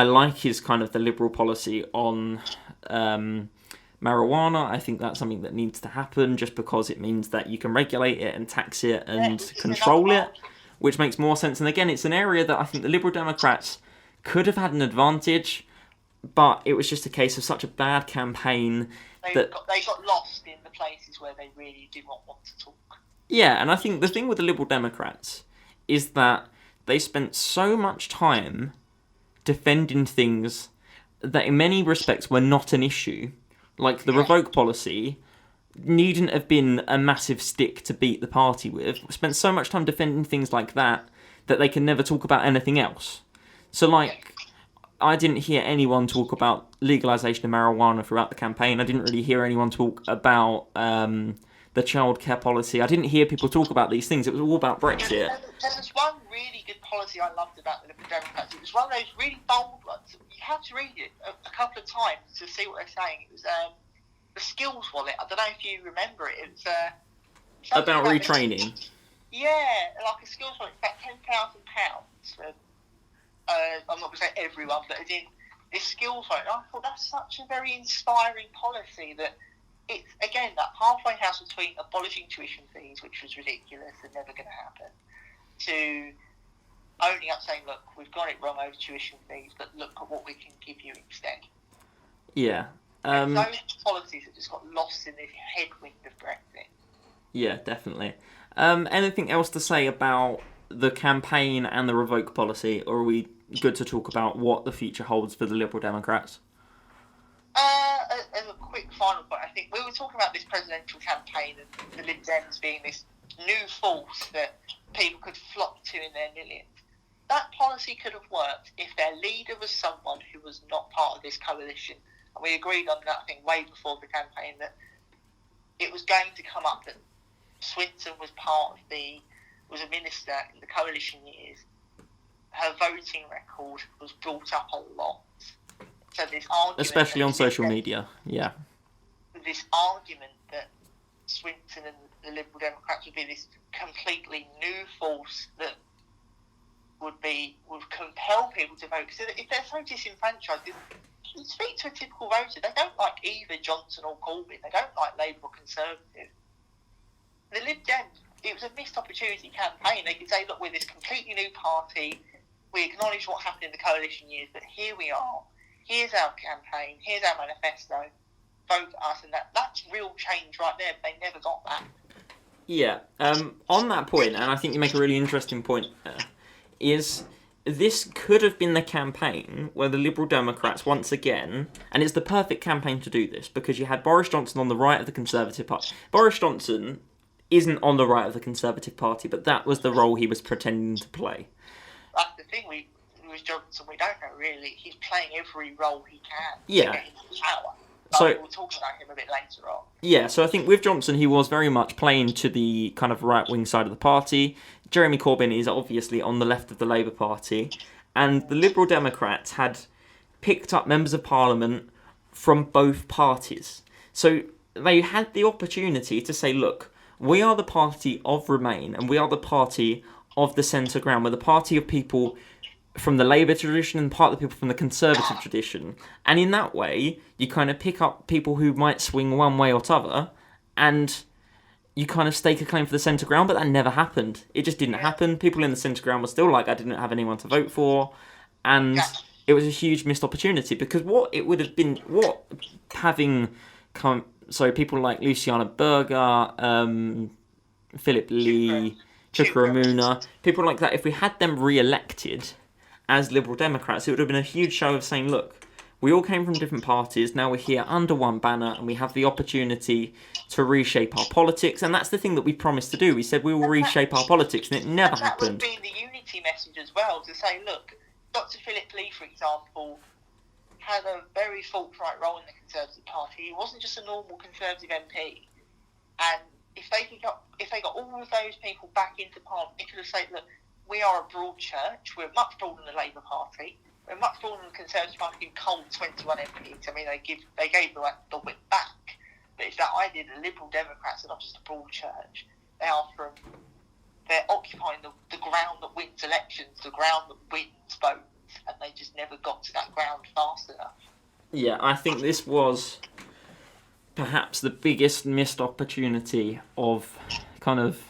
like is kind of the Liberal policy on marijuana. I think that's something that needs to happen, just because it means that you can regulate it and tax it and control it, which makes more sense. And again, it's an area that I think the Liberal Democrats could have had an advantage, but it was just a case of such a bad campaign they got lost in the places where they really did not want to talk. Yeah, and I think the thing with the Liberal Democrats is that they spent so much time defending things that in many respects were not an issue. Like the Revoke policy needn't have been a massive stick to beat the party with. Spent so much time defending things like that they can never talk about anything else. So, like, I didn't hear anyone talk about legalisation of marijuana throughout the campaign. I didn't really hear anyone talk about the childcare policy. I didn't hear people talk about these things. It was all about Brexit. There was one really good policy I loved about the Liberal Democrats. It was one of those really bold ones. You have to read it a couple of times to see what they're saying. It was the skills wallet. I don't know if you remember it. It was about retraining. Like a skills wallet. It's about £10,000 for... I'm not going to say everyone, but as in this skills vote. I thought that's such a very inspiring policy that it's, again, that halfway house between abolishing tuition fees, which was ridiculous and never going to happen, to owning up saying, look, we've got it wrong over tuition fees, but look at what we can give you instead. Yeah. Those policies have just got lost in this headwind of Brexit. Yeah, definitely. Anything else to say about the campaign and the Revoke policy, or are we good to talk about what the future holds for the Liberal Democrats? As a quick final point, I think we were talking about this presidential campaign and the Lib Dems being this new force that people could flock to in their millions. That policy could have worked if their leader was someone who was not part of this coalition. And we agreed on that thing way before the campaign, that it was going to come up that Swinson was was a minister in the coalition years. Her voting record was brought up a lot. So this argument, especially on social media, yeah. This argument that Swinson and the Liberal Democrats would be this completely new force that would compel people to vote. So that if they're so disenfranchised, you speak to a typical voter, they don't like either Johnson or Corbyn. They don't like Labour or Conservative. The Lib Dems, it was a missed opportunity campaign. They could say, look, we're this completely new party. We acknowledge what happened in the coalition years, but here we are. Here's our campaign. Here's our manifesto. Vote us, and that's real change right there. But they never got that. Yeah. On that point, and I think you make a really interesting point there, is this could have been the campaign where the Liberal Democrats once again, and it's the perfect campaign to do this, because you had Boris Johnson on the right of the Conservative Party. Boris Johnson isn't on the right of the Conservative Party, but that was the role he was pretending to play. That's the thing with Johnson, we don't know really. He's playing every role he can to get into power. So we'll talk about him a bit later on. Yeah, so I think with Johnson, he was very much playing to the kind of right-wing side of the party. Jeremy Corbyn is obviously on the left of the Labour Party. And the Liberal Democrats had picked up members of Parliament from both parties. So they had the opportunity to say, look, we are the party of Remain, and we are the party of the centre ground. We're the party of people from the Labour tradition and part of the people from the Conservative tradition. And in that way, you kind of pick up people who might swing one way or t'other, and you kind of stake a claim for the centre ground, but that never happened. It just didn't happen. People in the centre ground were still like, I didn't have anyone to vote for, and it was a huge missed opportunity, because what it would have been, people like Luciana Berger, Philip Lee, Chukwuemeka, people like that, if we had them re-elected as Liberal Democrats, it would have been a huge show of saying, look, we all came from different parties, now we're here under one banner, and we have the opportunity to reshape our politics, and that's the thing that we promised to do. We said we will reshape our politics, and it never happened. That would be the unity message as well, to say, look, Dr. Philip Lee, for example, had a very forthright role in the Conservative Party. He wasn't just a normal Conservative MP, and if they got all of those people back into Parliament, they could have said, look, we are a broad church, we're much broader than the Labour Party, we're much broader than the Conservative Party who culled 21 MPs. I mean, they gave the whip back. But it's that idea that Liberal Democrats are not just a broad church. They're occupying the ground that wins elections, the ground that wins votes, and they just never got to that ground fast enough. Yeah, I think this was perhaps the biggest missed opportunity of kind of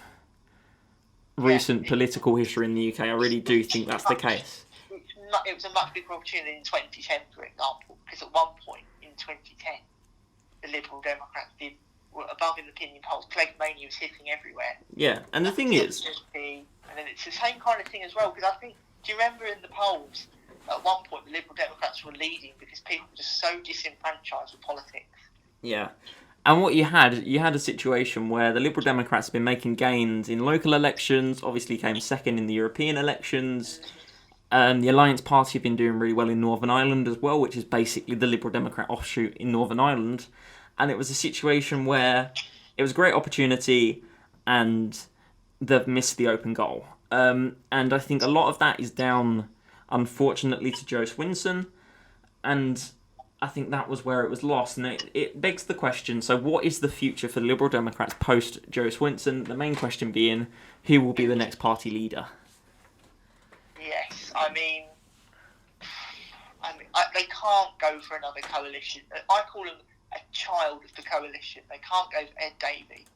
recent political history in the UK. I really do think that's the case. It was a much bigger opportunity in 2010, for example, because at one point in 2010, the Liberal Democrats were above in the opinion polls. Clegg-Mania was hitting everywhere. Yeah, and the thing is... And then it's the same kind of thing as well, because I think, do you remember in the polls, at one point the Liberal Democrats were leading because people were just so disenfranchised with politics? Yeah. And what you had a situation where the Liberal Democrats have been making gains in local elections, obviously came second in the European elections. The Alliance Party have been doing really well in Northern Ireland as well, which is basically the Liberal Democrat offshoot in Northern Ireland. And it was a situation where it was a great opportunity and they've missed the open goal. And I think a lot of that is down, unfortunately, to Jo Swinson. And I think that was where it was lost. And it begs the question, so what is the future for the Liberal Democrats post Jo Swinson? The main question being, who will be the next party leader? Yes, I mean, they can't go for another coalition. I call them a child of the coalition. They can't go for Ed Davey.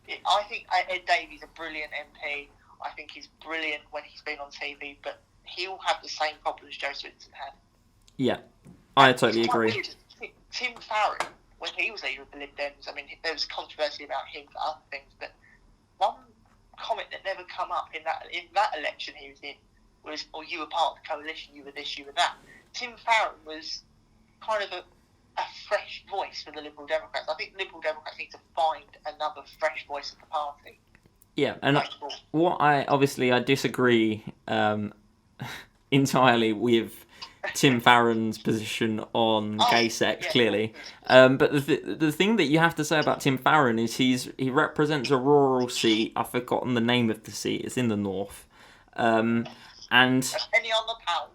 I think Ed Davey's a brilliant MP. I think he's brilliant when he's been on TV, but he'll have the same problems Jo Swinson had. Yeah, I totally agree. Weird. Tim Farron, when he was leader of the Lib Dems, I mean, there was controversy about him for other things, but one comment that never come up in that election he was in was, "Oh, you were part of the coalition, you were this, you were that." Tim Farron was kind of a fresh voice for the Liberal Democrats. I think Liberal Democrats need to find another fresh voice of the party. Yeah, and I disagree entirely with Tim Farron's position on gay sex, clearly. But the thing that you have to say about Tim Farron is he represents a rural seat. I've forgotten the name of the seat. It's in the north. And a penny on the pound.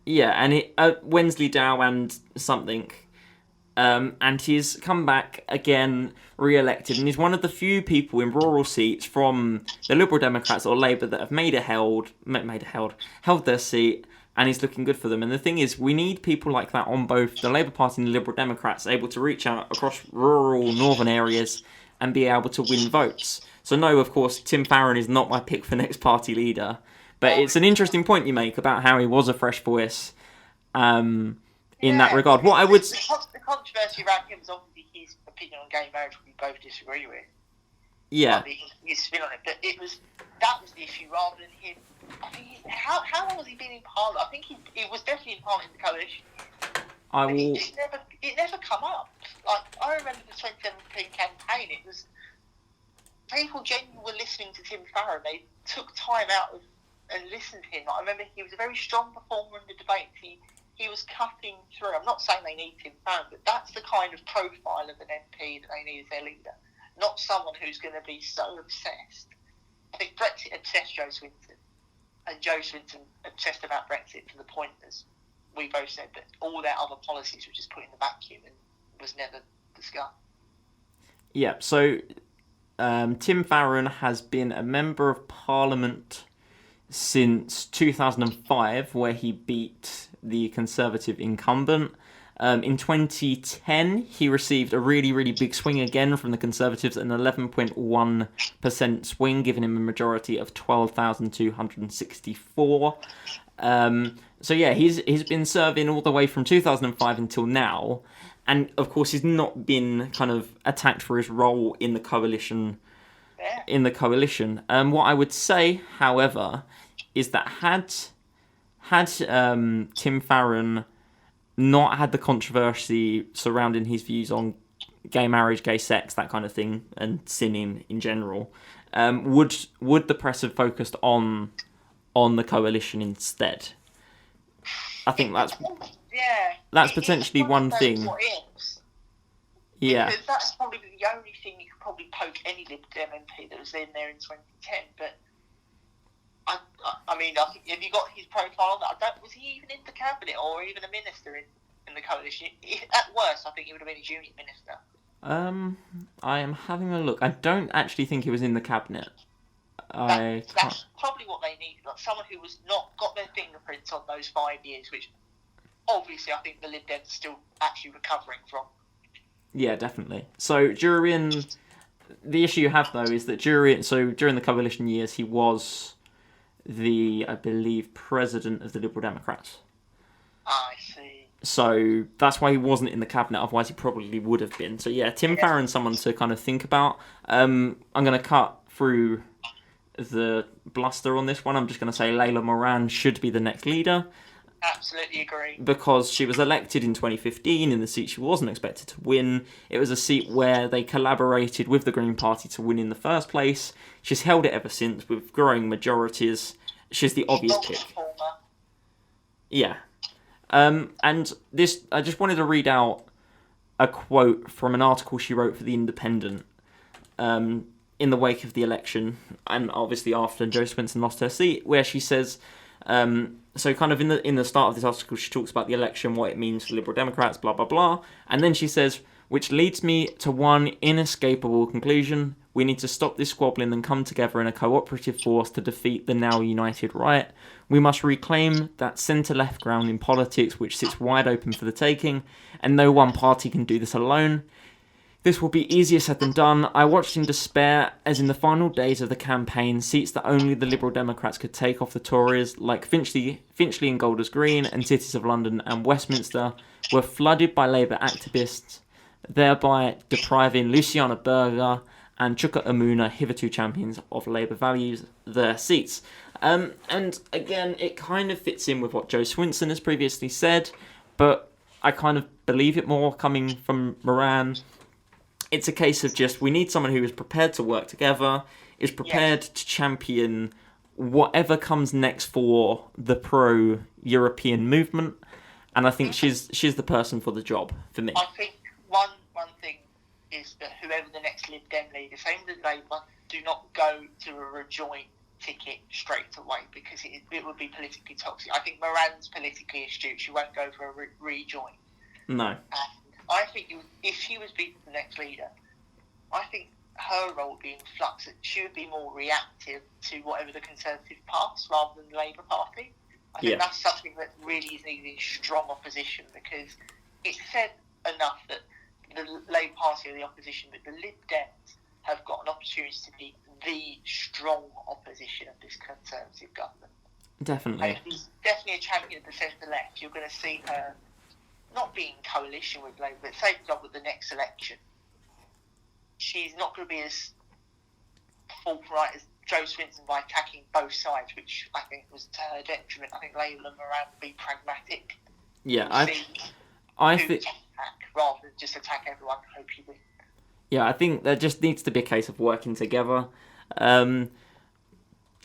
Yeah, and Wensleydale and something. And he's come back again, re-elected, and he's one of the few people in rural seats from the Liberal Democrats or Labour that have held their seat, and he's looking good for them. And the thing is, we need people like that on both the Labour Party and the Liberal Democrats, able to reach out across rural northern areas and be able to win votes. So no, of course, Tim Farron is not my pick for next party leader, but it's an interesting point you make about how he was a fresh voice in that regard. What I would... The controversy around him is obviously his opinion on gay marriage, which we both disagree with. Yeah. His spin on it, but that was the issue rather than him. I think how long has he been in Parliament? I think he was definitely in Parliament in the coalition. It never come up. Like, I remember the 2017 campaign. It was people genuinely were listening to Tim Farron. They took time out and listened to him. I remember he was a very strong performer in the debates. He was cutting through. I'm not saying they need Tim Farron, but that's the kind of profile of an MP that they need as their leader. Not someone who's going to be so obsessed. I think Brexit obsessed Jo Swinson, and Jo Swinson obsessed about Brexit to the point, as we both said, that all their other policies were just put in the vacuum and was never discussed. Yeah, so Tim Farron has been a Member of Parliament since 2005, where he beat the Conservative incumbent. In 2010, he received a really, really big swing again from the Conservatives, an 11.1% swing, giving him a majority of 12,264. So yeah, he's been serving all the way from 2005 until now, and of course he's not been kind of attacked for his role in the coalition in the coalition. What I would say, however, is that had Tim Farron not had the controversy surrounding his views on gay marriage, gay sex, that kind of thing, and sinning in general, would the press have focused on the coalition instead? I think that's potentially one thing. Yeah. Because that's probably the only thing you could probably poke any Lib Dem MP that was in there in 2010. But I mean, have you got his profile on that? Was he even in the cabinet or even a minister in the coalition? At worst, I think he would have been a junior minister. I am having a look. I don't actually think he was in the cabinet. That's probably what they needed, like someone who was not got their fingerprints on those 5 years, which obviously I think the Lib Dems are still actually recovering from. Yeah, definitely. So during the issue you have though is that during the coalition years he was I believe, president of the Liberal Democrats. I see. So that's why he wasn't in the cabinet. Otherwise, he probably would have been. So yeah, Tim Farron's someone to kind of think about. I'm going to cut through the bluster on this one. I'm just going to say Layla Moran should be the next leader. Absolutely agree. Because she was elected in 2015 in the seat she wasn't expected to win. It was a seat where they collaborated with the Green Party to win in the first place. She's held it ever since with growing majorities. She's the obvious pick. Yeah. And this, I just wanted to read out a quote from an article she wrote for The Independent in the wake of the election, and obviously after Jo Swinson lost her seat, where she says, so kind of in the start of this article, she talks about the election, what it means for Liberal Democrats, blah, blah, blah, and then she says, which leads me to one inescapable conclusion: we need to stop this squabbling and come together in a cooperative force to defeat the now united right. We must reclaim that centre-left ground in politics which sits wide open for the taking, and no one party can do this alone. This will be easier said than done. I watched in despair as in the final days of the campaign, seats that only the Liberal Democrats could take off the Tories, like Finchley and Golders Green and cities of London and Westminster, were flooded by Labour activists, thereby depriving Luciana Berger and Chuka Umunna, hitherto champions of Labour values, their seats. And again, it kind of fits in with what Jo Swinson has previously said, but I kind of believe it more coming from Moran. It's a case of just, we need someone who is prepared to work together, is prepared to champion whatever comes next for the pro-European movement, and I think she's the person for the job, for me. I think one thing is that whoever the next Lib Dem leader, same as Labour, do not go to a rejoin ticket straight away, because it would be politically toxic. I think Moran's politically astute. She won't go for a rejoin. No. And I think if she was beaten the next leader, I think her role would be in flux. She would be more reactive to whatever the Conservative pass rather than the Labour Party. I think that's something that really is needing strong opposition, because it's said enough that the Labour Party are the opposition, but the Lib Dems have got an opportunity to be the strong opposition of this Conservative government. Definitely. And she's definitely a champion of the centre-left. You're going to see her not be in coalition with Labour, but say, for example, with the next election, she's not going to be as forthright as Jo Swinson by attacking both sides, which I think was to her detriment. I think Layla Moran would be pragmatic. Yeah, I think attack rather than just attack everyone and hope you win. Yeah, I think there just needs to be a case of working together.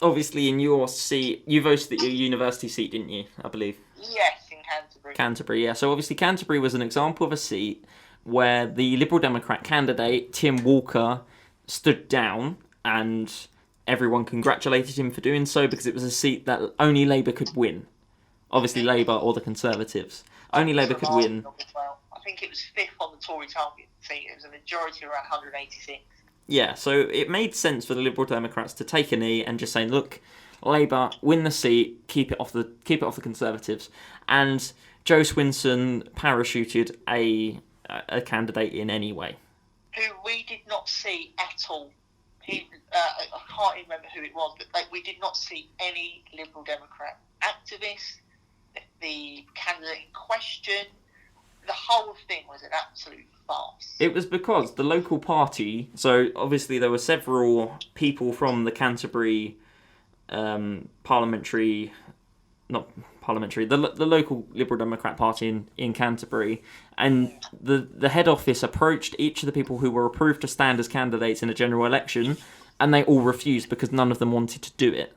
Obviously, in your seat, you voted at your university seat, didn't you? I believe. Yes, in Canterbury. Canterbury, yeah. So obviously, Canterbury was an example of a seat where the Liberal Democrat candidate Tim Walker stood down, and everyone congratulated him for doing so because it was a seat that only Labour could win. Obviously, Labour or the Conservatives. Only Labour could win. Well, I think it was fifth on the Tory target seat. It was a majority around 186. Yeah, so it made sense for the Liberal Democrats to take a knee and just say, look, Labour, win the seat, keep it off the Conservatives. And Jo Swinson parachuted a candidate in anyway. Who we did not see at all. I can't even remember who it was, but we did not see any Liberal Democrat activists. The candidate in question, the whole thing was an absolute farce. It was because the local party, so obviously there were several people from the Canterbury the local Liberal Democrat Party in Canterbury, and the head office approached each of the people who were approved to stand as candidates in a general election, and they all refused because none of them wanted to do it.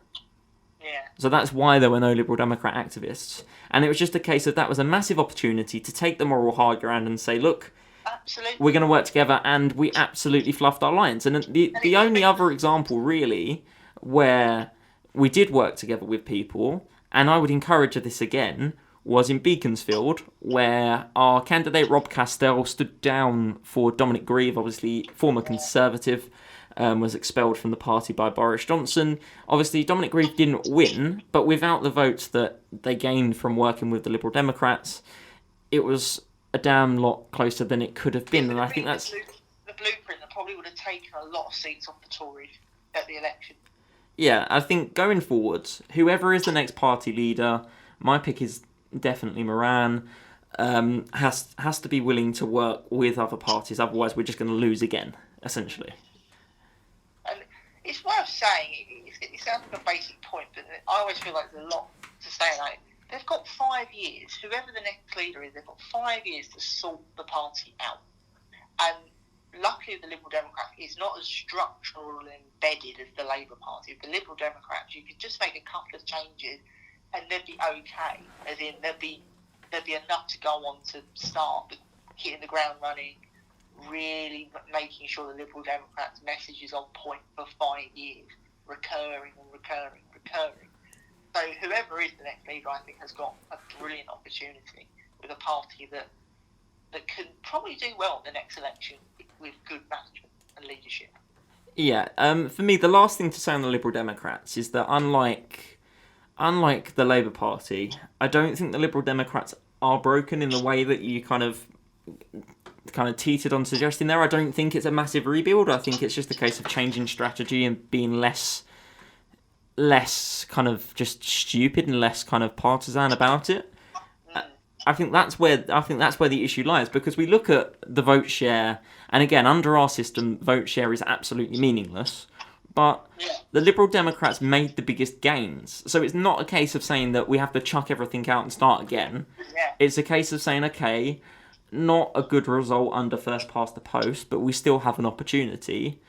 Yeah. So that's why there were no Liberal Democrat activists. And it was just a case of that was a massive opportunity to take the moral high ground and say, look, absolutely, we're going to work together, and we absolutely fluffed our lines. And the only other example, really, where we did work together with people, and I would encourage this again, was in Beaconsfield, where our candidate Rob Castell stood down for Dominic Grieve, obviously former Conservative, was expelled from the party by Boris Johnson. Obviously, Dominic Grieve didn't win, but without the votes that they gained from working with the Liberal Democrats, it was a damn lot closer than it could have been. And I think that's the blueprint that probably would have taken a lot of seats off the Tories at the election. Yeah, I think going forwards, whoever is the next party leader, my pick is definitely Moran, has to be willing to work with other parties. Otherwise, we're just going to lose again, essentially. And it's worth saying, it sounds like a basic point, but I always feel like there's a lot to say about it. They've got 5 years, whoever the next leader is, they've got 5 years to sort the party out. And luckily, the Liberal Democrat is not as structural and embedded as the Labour Party. With the Liberal Democrats, you could just make a couple of changes and they'd be okay. As in, there'd be enough to go on to start hitting the ground running, really making sure the Liberal Democrats' message is on point for 5 years, recurring. So whoever is the next leader, I think, has got a brilliant opportunity with a party that can probably do well in the next election with good management and leadership. Yeah, for me, the last thing to say on the Liberal Democrats is that unlike the Labour Party, I don't think the Liberal Democrats are broken in the way that you kind of teetered on suggesting there. I don't think it's a massive rebuild. I think it's just a case of changing strategy and being less kind of just stupid and less kind of partisan about it. I think that's where the issue lies, because we look at the vote share, and again, under our system, vote share is absolutely meaningless. But the Liberal Democrats made the biggest gains, so it's not a case of saying that we have to chuck everything out and start again. Yeah. It's a case of saying, okay, not a good result under first past the post, but we still have an opportunity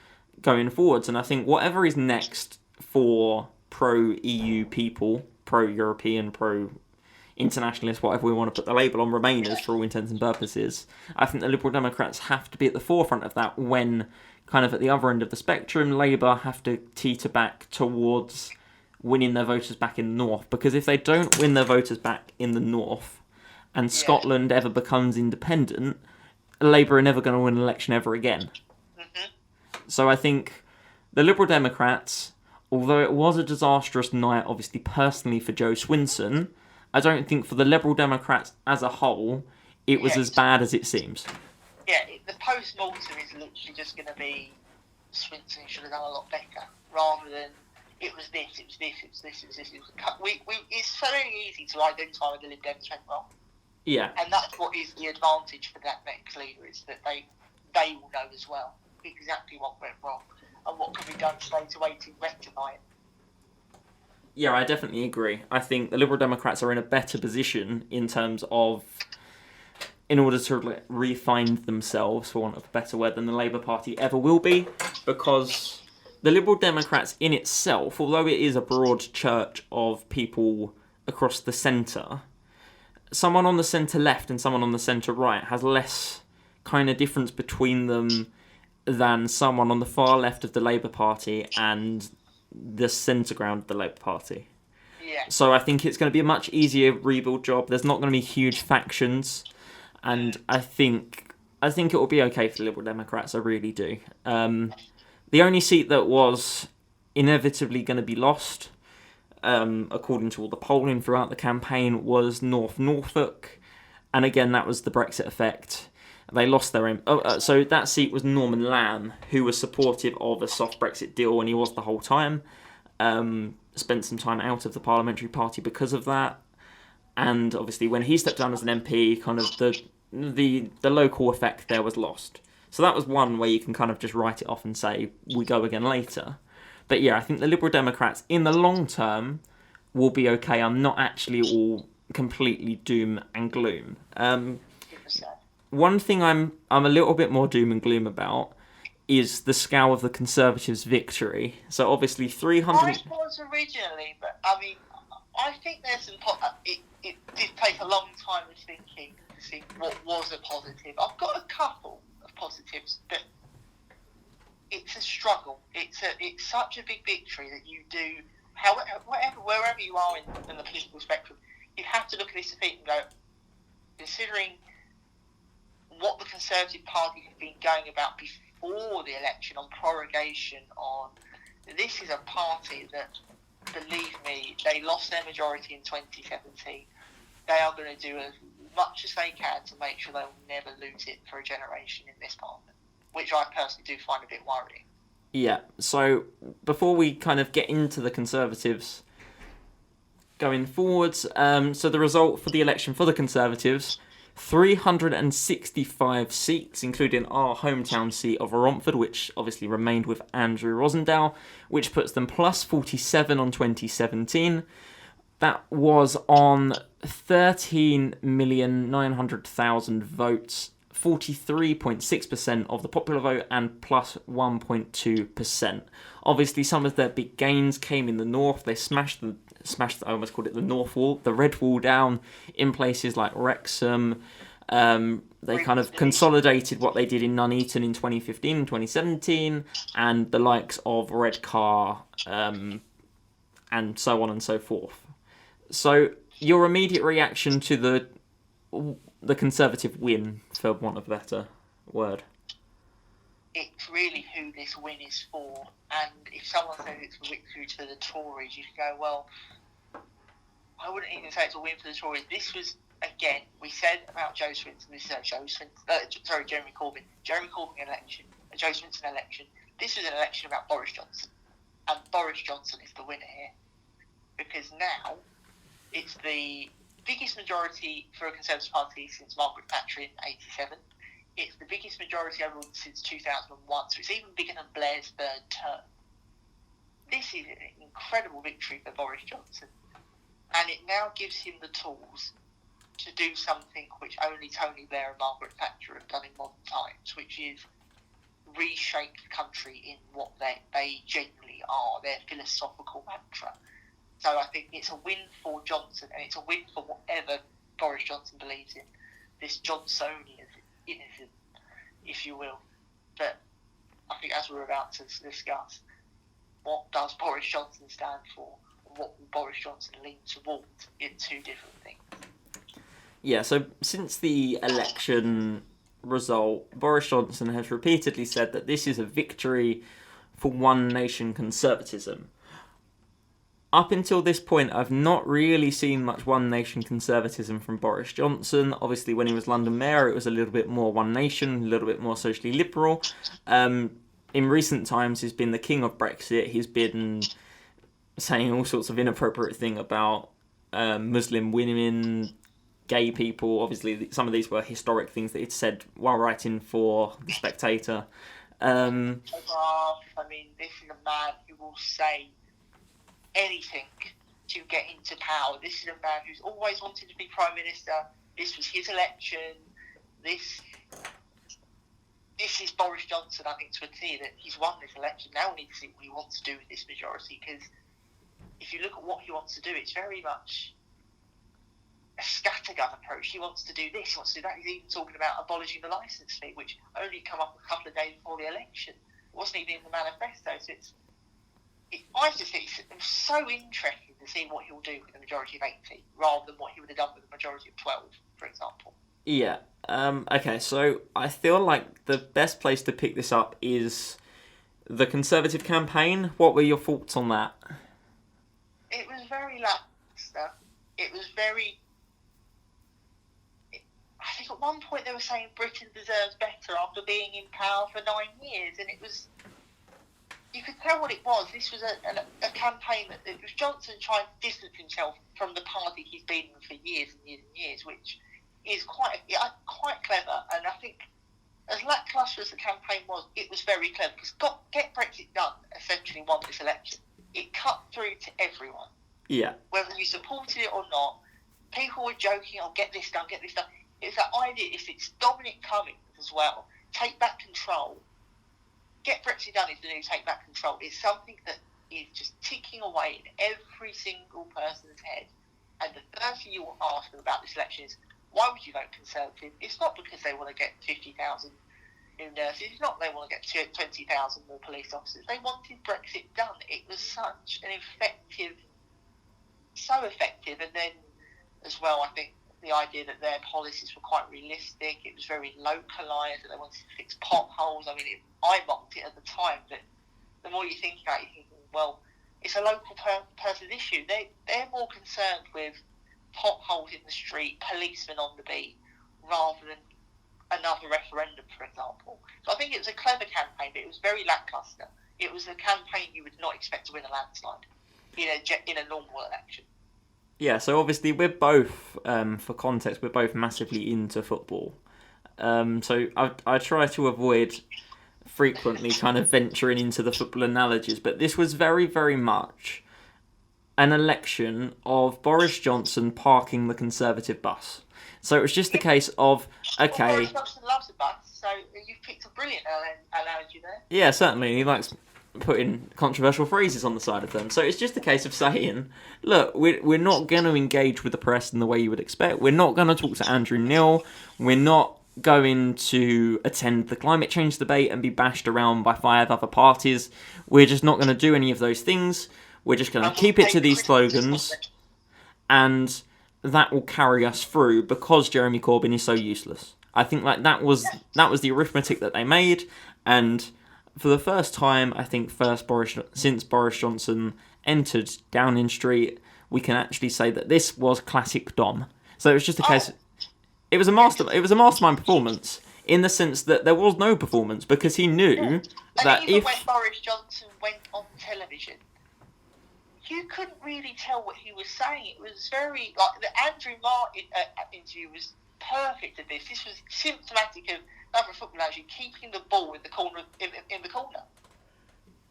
going forwards. And I think whatever is next for pro-EU people, pro-European, pro-internationalist, whatever we want to put the label on, Remainers for all intents and purposes, I think the Liberal Democrats have to be at the forefront of that when, kind of at the other end of the spectrum, Labour have to teeter back towards winning their voters back in the north. Because if they don't win their voters back in the north, and Scotland ever becomes independent, Labour are never going to win an election ever again. Mm-hmm. So I think the Liberal Democrats, although it was a disastrous night, obviously personally for Jo Swinson, I don't think for the Liberal Democrats as a whole, it was as bad as it seems. Yeah, the post-mortem is literally just going to be Swinson should have done a lot better, rather than it was this. It's very easy to identify with the Lib Dems went wrong. Yeah. And that's what is the advantage for that next leader, is that they will know as well exactly what went wrong and what can be done straight away to rectify it. Yeah, I definitely agree. I think the Liberal Democrats are in a better position in terms of, in order to refine themselves, for want of a better word, than the Labour Party ever will be, because the Liberal Democrats in itself, although it is a broad church of people across the centre, someone on the centre-left and someone on the centre-right has less kind of difference between them than someone on the far left of the Labour Party and the centre ground of the Labour Party. Yeah. So I think it's going to be a much easier rebuild job. There's not going to be huge factions, and I think it will be okay for the Liberal Democrats. I really do. The only seat that was inevitably going to be lost, according to all the polling throughout the campaign, was North Norfolk, and again that was the Brexit effect. They lost their own. So that seat was Norman Lamb, who was supportive of a soft Brexit deal, and he was the whole time. Spent some time out of the parliamentary party because of that. And obviously, when he stepped down as an MP, kind of the local effect there was lost. So that was one where you can kind of just write it off and say, we go again later. But yeah, I think the Liberal Democrats, in the long term, will be okay. I'm not actually all completely doom and gloom. One thing I'm a little bit more doom and gloom about is the scale of the Conservatives' victory. So obviously 300... I was originally, but I mean, I think there's some... It did take a long time of thinking to see what was a positive. I've got a couple of positives, but it's a struggle. It's such a big victory that you do, wherever you are in the political spectrum, you have to look at this and go, considering what the Conservative Party have been going about before the election on prorogation, on this is a party that, believe me, they lost their majority in 2017. They are going to do as much as they can to make sure they'll never lose it for a generation in this parliament, which I personally do find a bit worrying. Yeah, so before we kind of get into the Conservatives going forwards, so the result for the election for the Conservatives, 365 seats, including our hometown seat of Romford, which obviously remained with Andrew Rosendale, which puts them plus 47 on 2017. That was on 13,900,000 votes, 43.6% of the popular vote, and plus 1.2%. Obviously, some of their big gains came in the north. They smashed, I almost called it the North Wall, the Red Wall down in places like Wrexham. They kind of consolidated what they did in Nuneaton in 2015 and 2017, and the likes of Redcar, and so on and so forth. So, your immediate reaction to the Conservative win, for want of a better word? It's really who this win is for, and if someone says it's a victory to the Tories, you can go, well, I wouldn't even say it's a win for the Tories. This was, again, we said about Jo Swinson, Jeremy Corbyn. Jeremy Corbyn election, a Jo Swinson election. This was an election about Boris Johnson, and Boris Johnson is the winner here, because now it's the biggest majority for a Conservative Party since Margaret Thatcher in 87. It's the biggest majority overall since 2001, so it's even bigger than Blair's third term. This is an incredible victory for Boris Johnson, and it now gives him the tools to do something which only Tony Blair and Margaret Thatcher have done in modern times, which is reshape the country in what they genuinely are, their philosophical mantra. So I think it's a win for Johnson, and it's a win for whatever Boris Johnson believes in. This Johnsonianism, if you will. But I think as we're about to discuss, what does Boris Johnson stand for, and what will Boris Johnson lean towards in two different things? Yeah, so since the election result, Boris Johnson has repeatedly said that this is a victory for one nation conservatism. Up until this point, I've not really seen much one nation conservatism from Boris Johnson. Obviously, when he was London Mayor, it was a little bit more one nation, a little bit more socially liberal. In recent times, he's been the king of Brexit. He's been saying all sorts of inappropriate things about Muslim women, gay people. Obviously, some of these were historic things that he'd said while writing for The Spectator. I mean, this is a man who will say anything to get into power. This is a man who's always wanted to be Prime Minister. This was his election. This is Boris Johnson, I think, to a T, that he's won this election. Now we need to see what he wants to do with this majority, because if you look at what he wants to do, it's very much a scattergun approach. He wants to do this, he wants to do that. He's even talking about abolishing the licence fee, which only come up a couple of days before the election. It wasn't even in the manifesto, so I just think it's so interesting to see what he'll do with a majority of 80 rather than what he would have done with a majority of 12, for example. Yeah. Okay, so I feel like the best place to pick this up is the Conservative campaign. What were your thoughts on that? It was very lackluster. It was very... I think at one point they were saying Britain deserves better after being in power for 9 years, and it was... You could tell what it was. This was a campaign that it was Johnson trying to distance himself from the party he's been in for years and years and years, which is quite clever, and I think as lacklustre as the campaign was, it was very clever because Get Brexit Done essentially won this election. It cut through to everyone. Yeah. Whether you supported it or not, people were joking, "Oh, get this done, get this done." It's that idea. If it's Dominic Cummings as well, take back control. Get Brexit Done is the new take back control. It's something that is just ticking away in every single person's head. And the first thing you will ask them about this election is, why would you vote Conservative? It's not because they want to get 50,000 new nurses. It's not they want to get 20,000 more police officers. They wanted Brexit done. It was such an so effective. And then, as well, I think the idea that their policies were quite realistic. It was very localised, that they wanted to fix potholes. I mean, I mocked it at the time, but the more you think about it, you're thinking, well, it's a local person's issue. They're more concerned with potholes in the street, policemen on the beat, rather than another referendum, for example. So I think it was a clever campaign, but it was very lacklustre. It was a campaign you would not expect to win a landslide in a normal election. Yeah, so obviously we're both, for context, we're both massively into football. So I try to avoid frequently kind of venturing into the football analogies, but this was very, very much an election of Boris Johnson parking the Conservative bus. So it was just the case of, okay... Well, Boris Johnson loves a bus, so you've picked a brilliant analogy there. Yeah, certainly. He likes putting controversial phrases on the side of them. So it's just a case of saying, look, we're not going to engage with the press in the way you would expect. We're not going to talk to Andrew Neil. We're not going to attend the climate change debate and be bashed around by 5 other parties. We're just not going to do any of those things. We're just going to keep it to these slogans, and that will carry us through because Jeremy Corbyn is so useless. I think that was the arithmetic that they made, and for the first time, I think since Boris Johnson entered Downing Street, we can actually say that this was classic Dom. So it was just a case. It was a mastermind performance in the sense that there was no performance because he knew that even when Boris Johnson went on television, you couldn't really tell what he was saying. It was very the Andrew Martin interview was perfect at this. This was symptomatic of another football analogy, keeping the ball in the corner. In the corner.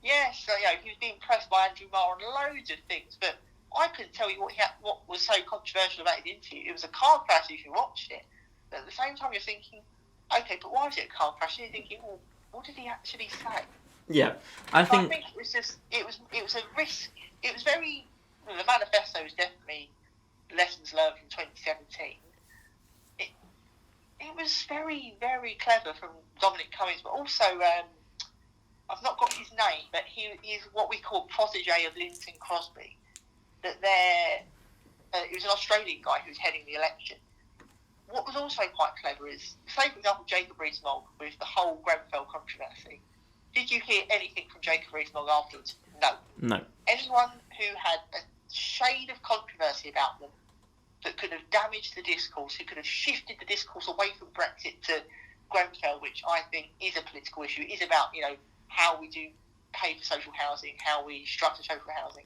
Yes, he was being pressed by Andrew Marr on loads of things, but I couldn't tell you what was so controversial about his interview. It was a car crash if you watched it. But at the same time, you're thinking, okay, but why was it a car crash? And you're thinking, well, what did he actually say? Yeah, I think it was just it was a risk. It was very the manifesto was definitely lessons learned from 2017. It was very, very clever from Dominic Cummings, but also I've not got his name, but he is what we call protege of Linton Crosby. That he was an Australian guy who was heading the election. What was also quite clever is, say for example, Jacob Rees-Mogg with the whole Grenfell controversy. Did you hear anything from Jacob Rees-Mogg afterwards? No. Anyone who had a shade of controversy about them that could have damaged the discourse, who could have shifted the discourse away from Brexit to Grenfell, which I think is a political issue, is about how we do pay for social housing, how we structure social housing.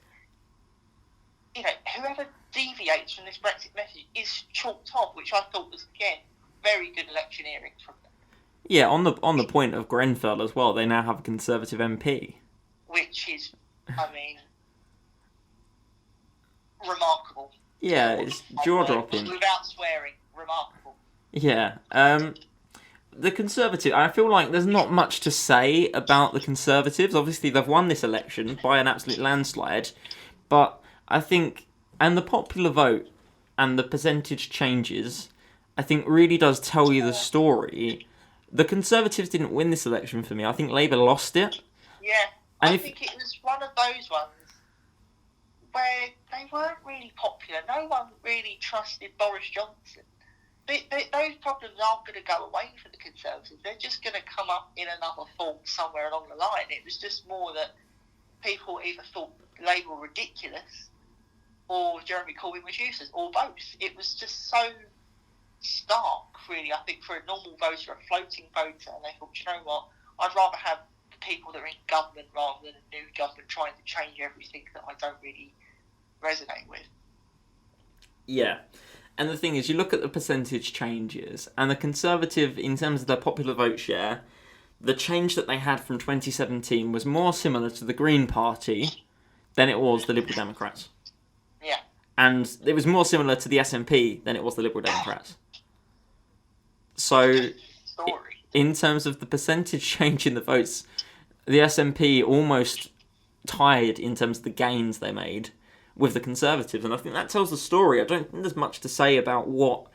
Whoever deviates from this Brexit message is chalked off, which I thought was, again, very good electioneering from them. Yeah, on the point of Grenfell as well, they now have a Conservative MP. Which is, remarkable. Yeah, it's jaw-dropping. Without swearing, remarkable. Yeah. The Conservative, I feel like there's not much to say about the Conservatives. Obviously, they've won this election by an absolute landslide. But I think, and the popular vote and the percentage changes, I think really does tell you the story. The Conservatives didn't win this election for me. I think Labour lost it. Yeah, I think it was one of those ones where they weren't really popular. No one really trusted Boris Johnson. Those problems aren't going to go away for the Conservatives. They're just going to come up in another form somewhere along the line. It was just more that people either thought Labour were ridiculous or Jeremy Corbyn was useless, or both. It was just so stark, really, I think, for a normal voter, a floating voter. And they thought, you know what, I'd rather have the people that are in government rather than a new government trying to change everything that I don't really resonate with. Yeah. And the thing is, you look at the percentage changes, and the Conservative, in terms of their popular vote share, the change that they had from 2017 was more similar to the Green Party than it was the Liberal Democrats. Yeah. And it was more similar to the SNP than it was the Liberal Democrats. So, in terms of the percentage change in the votes, the SNP almost tied in terms of the gains they made with the Conservatives, and I think that tells the story. I don't think there's much to say about what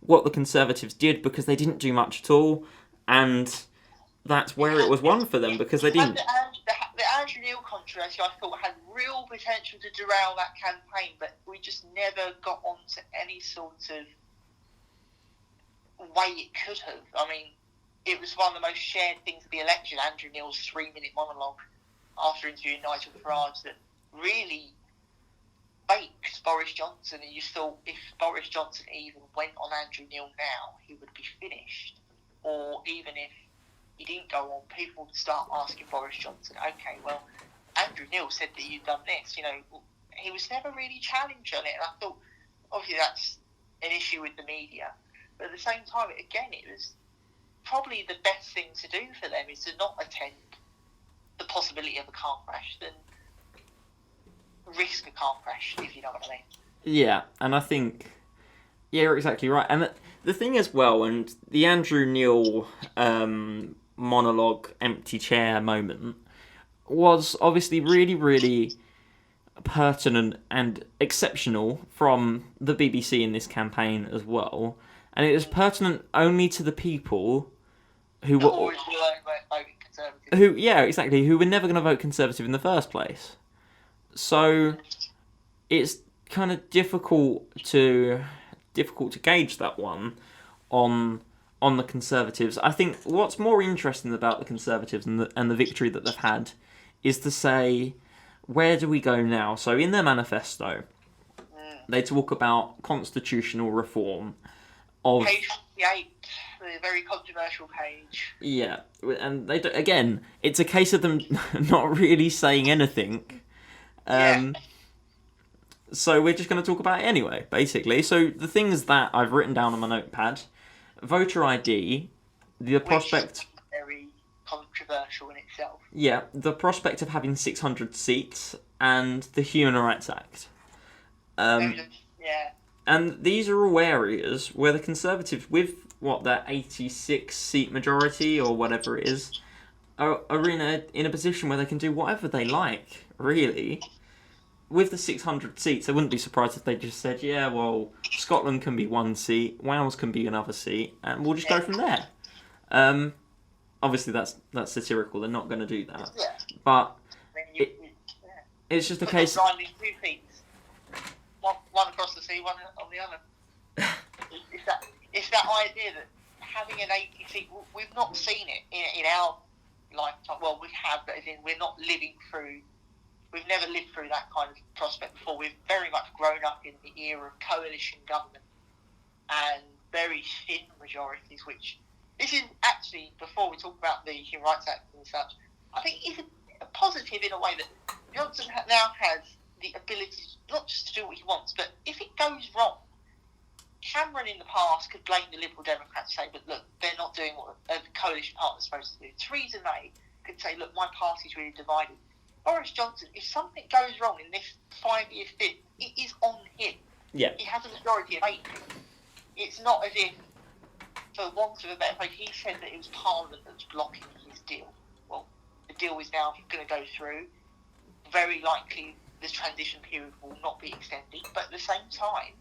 the Conservatives did, because they didn't do much at all, and that's where it was won for them, because they didn't. The Andrew Neil controversy, I thought, had real potential to derail that campaign, but we just never got onto any sort of way it could have. I mean, it was one of the most shared things of the election, Andrew Neil's 3-minute monologue after interviewing Nigel Farage, that really baked Boris Johnson, and you thought if Boris Johnson even went on Andrew Neil now, he would be finished. Or even if he didn't go on, people would start asking Boris Johnson, okay, well, Andrew Neil said that you've done this, he was never really challenged on it, and I thought, obviously that's an issue with the media, but at the same time, again, it was probably the best thing to do for them is to not attend the possibility of a car crash than risk a car crash, if you know what I mean. Yeah, and I think, yeah, you're exactly right. And the thing as well, and the Andrew Neil monologue, empty chair moment was obviously really, really pertinent and exceptional from the BBC in this campaign as well. And it was pertinent only to the people who were always voting Conservative. Who were never going to vote Conservative in the first place. So it's kind of difficult to gauge that one on the Conservatives. I think what's more interesting about the Conservatives and the victory that they've had is to say, where do we go now? So in their manifesto, they talk about constitutional reform of page 58, the very controversial page. Yeah, and they again, it's a case of them not really saying anything. So we're just going to talk about it anyway, basically. So the things that I've written down on my notepad: voter ID, the prospect. Very controversial in itself. Yeah, the prospect of having 600 seats, and the Human Rights Act. And these are all areas where the Conservatives, with their 86 seat majority or whatever it is, are in a position where they can do whatever they like, really. With the 600 seats, I wouldn't be surprised if they just said, yeah, well, Scotland can be one seat, Wales can be another seat, and we'll just go from there. Obviously, that's satirical. They're not going to do that. Yeah. But it's just a case. Two seats. One across the sea, one on the other. It's that idea that having an 80 seat, we've not seen it in our lifetime. Well, we have, but as in we're not living through. We've never lived through that kind of prospect before. We've very much grown up in the era of coalition government and very thin majorities, which this is actually, before we talk about the Human Rights Act and such, I think is a positive in a way that Johnson now has the ability not just to do what he wants, but if it goes wrong, Cameron in the past could blame the Liberal Democrats, say, but look, they're not doing what the coalition partner's supposed to do. Theresa May could say, look, my party's really divided. Boris Johnson, if something goes wrong in this 5-year stint, it is on him. Yeah. He has a majority of 80. It's not as if, for want of a better phrase, he said that it was Parliament that was blocking his deal. Well, the deal is now going to go through. Very likely the transition period will not be extended, but at the same time,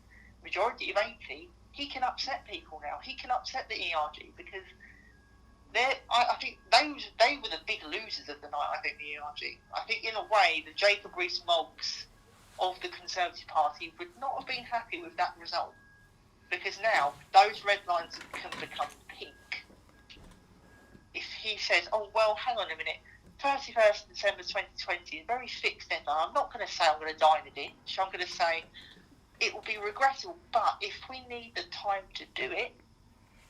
majority of 80, he can upset people now. He can upset the ERG because I think they were the big losers of the night, I think, the ERG. I think, in a way, the Jacob Rees-Moggs of the Conservative Party would not have been happy with that result. Because now, those red lines can become pink. If he says, oh, well, hang on a minute, 31st December 2020 is very fixed deadline. I'm not going to say I'm going to die in a ditch. I'm going to say it will be regrettable, but if we need the time to do it,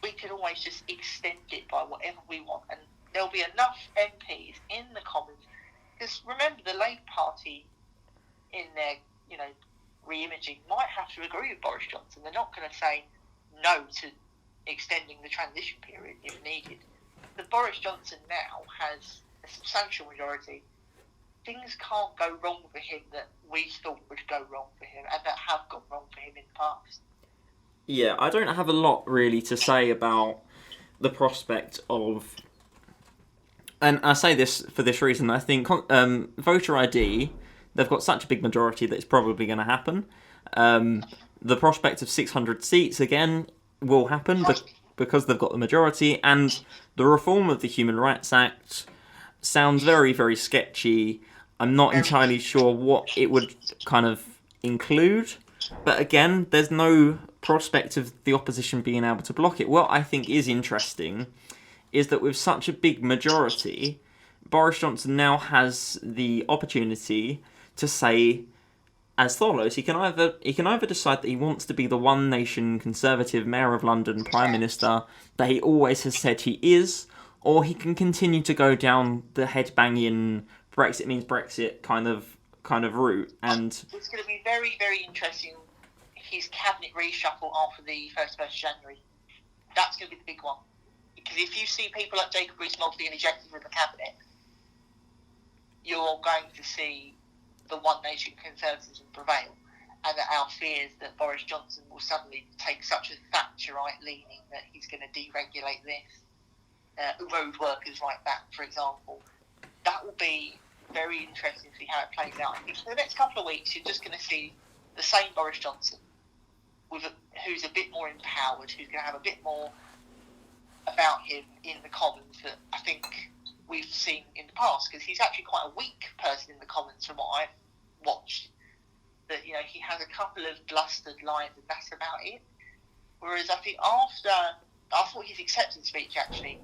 we can always just extend it by whatever we want, and there'll be enough MPs in the Commons. Because remember, the Labour Party in their, re-imaging might have to agree with Boris Johnson. They're not going to say no to extending the transition period if needed. But Boris Johnson now has a substantial majority. Things can't go wrong for him that we thought would go wrong for him and that have gone wrong for him in the past. Yeah, I don't have a lot really to say about the prospect of... And I say this for this reason. I think voter ID, they've got such a big majority that it's probably going to happen. The prospect of 600 seats, again, will happen because they've got the majority. And the reform of the Human Rights Act sounds very, very sketchy. I'm not entirely sure what it would kind of include. But again, there's no prospect of the opposition being able to block it. What I think is interesting is that with such a big majority, Boris Johnson now has the opportunity to say as follows. He can either decide that he wants to be the one nation Conservative Mayor of London Prime Minister that he always has said he is, or he can continue to go down the head-banging Brexit means Brexit kind of route. And it's going to be very, very interesting, his cabinet reshuffle after the 1st of January. That's going to be the big one. Because if you see people like Jacob Rees-Mogg being ejected from the cabinet, you're going to see the one nation conservatism prevail, and that our fears that Boris Johnson will suddenly take such a Thatcherite leaning that he's going to deregulate this, road workers like that, for example. That will be very interesting to see how it plays out. I think for the next couple of weeks, you're just going to see the same Boris Johnson, who's a bit more empowered, who's going to have a bit more about him in the Commons that I think we've seen in the past, because he's actually quite a weak person in the Commons from what I've watched. That, you know, he has a couple of blustered lines and that's about it. Whereas I think I thought his acceptance speech actually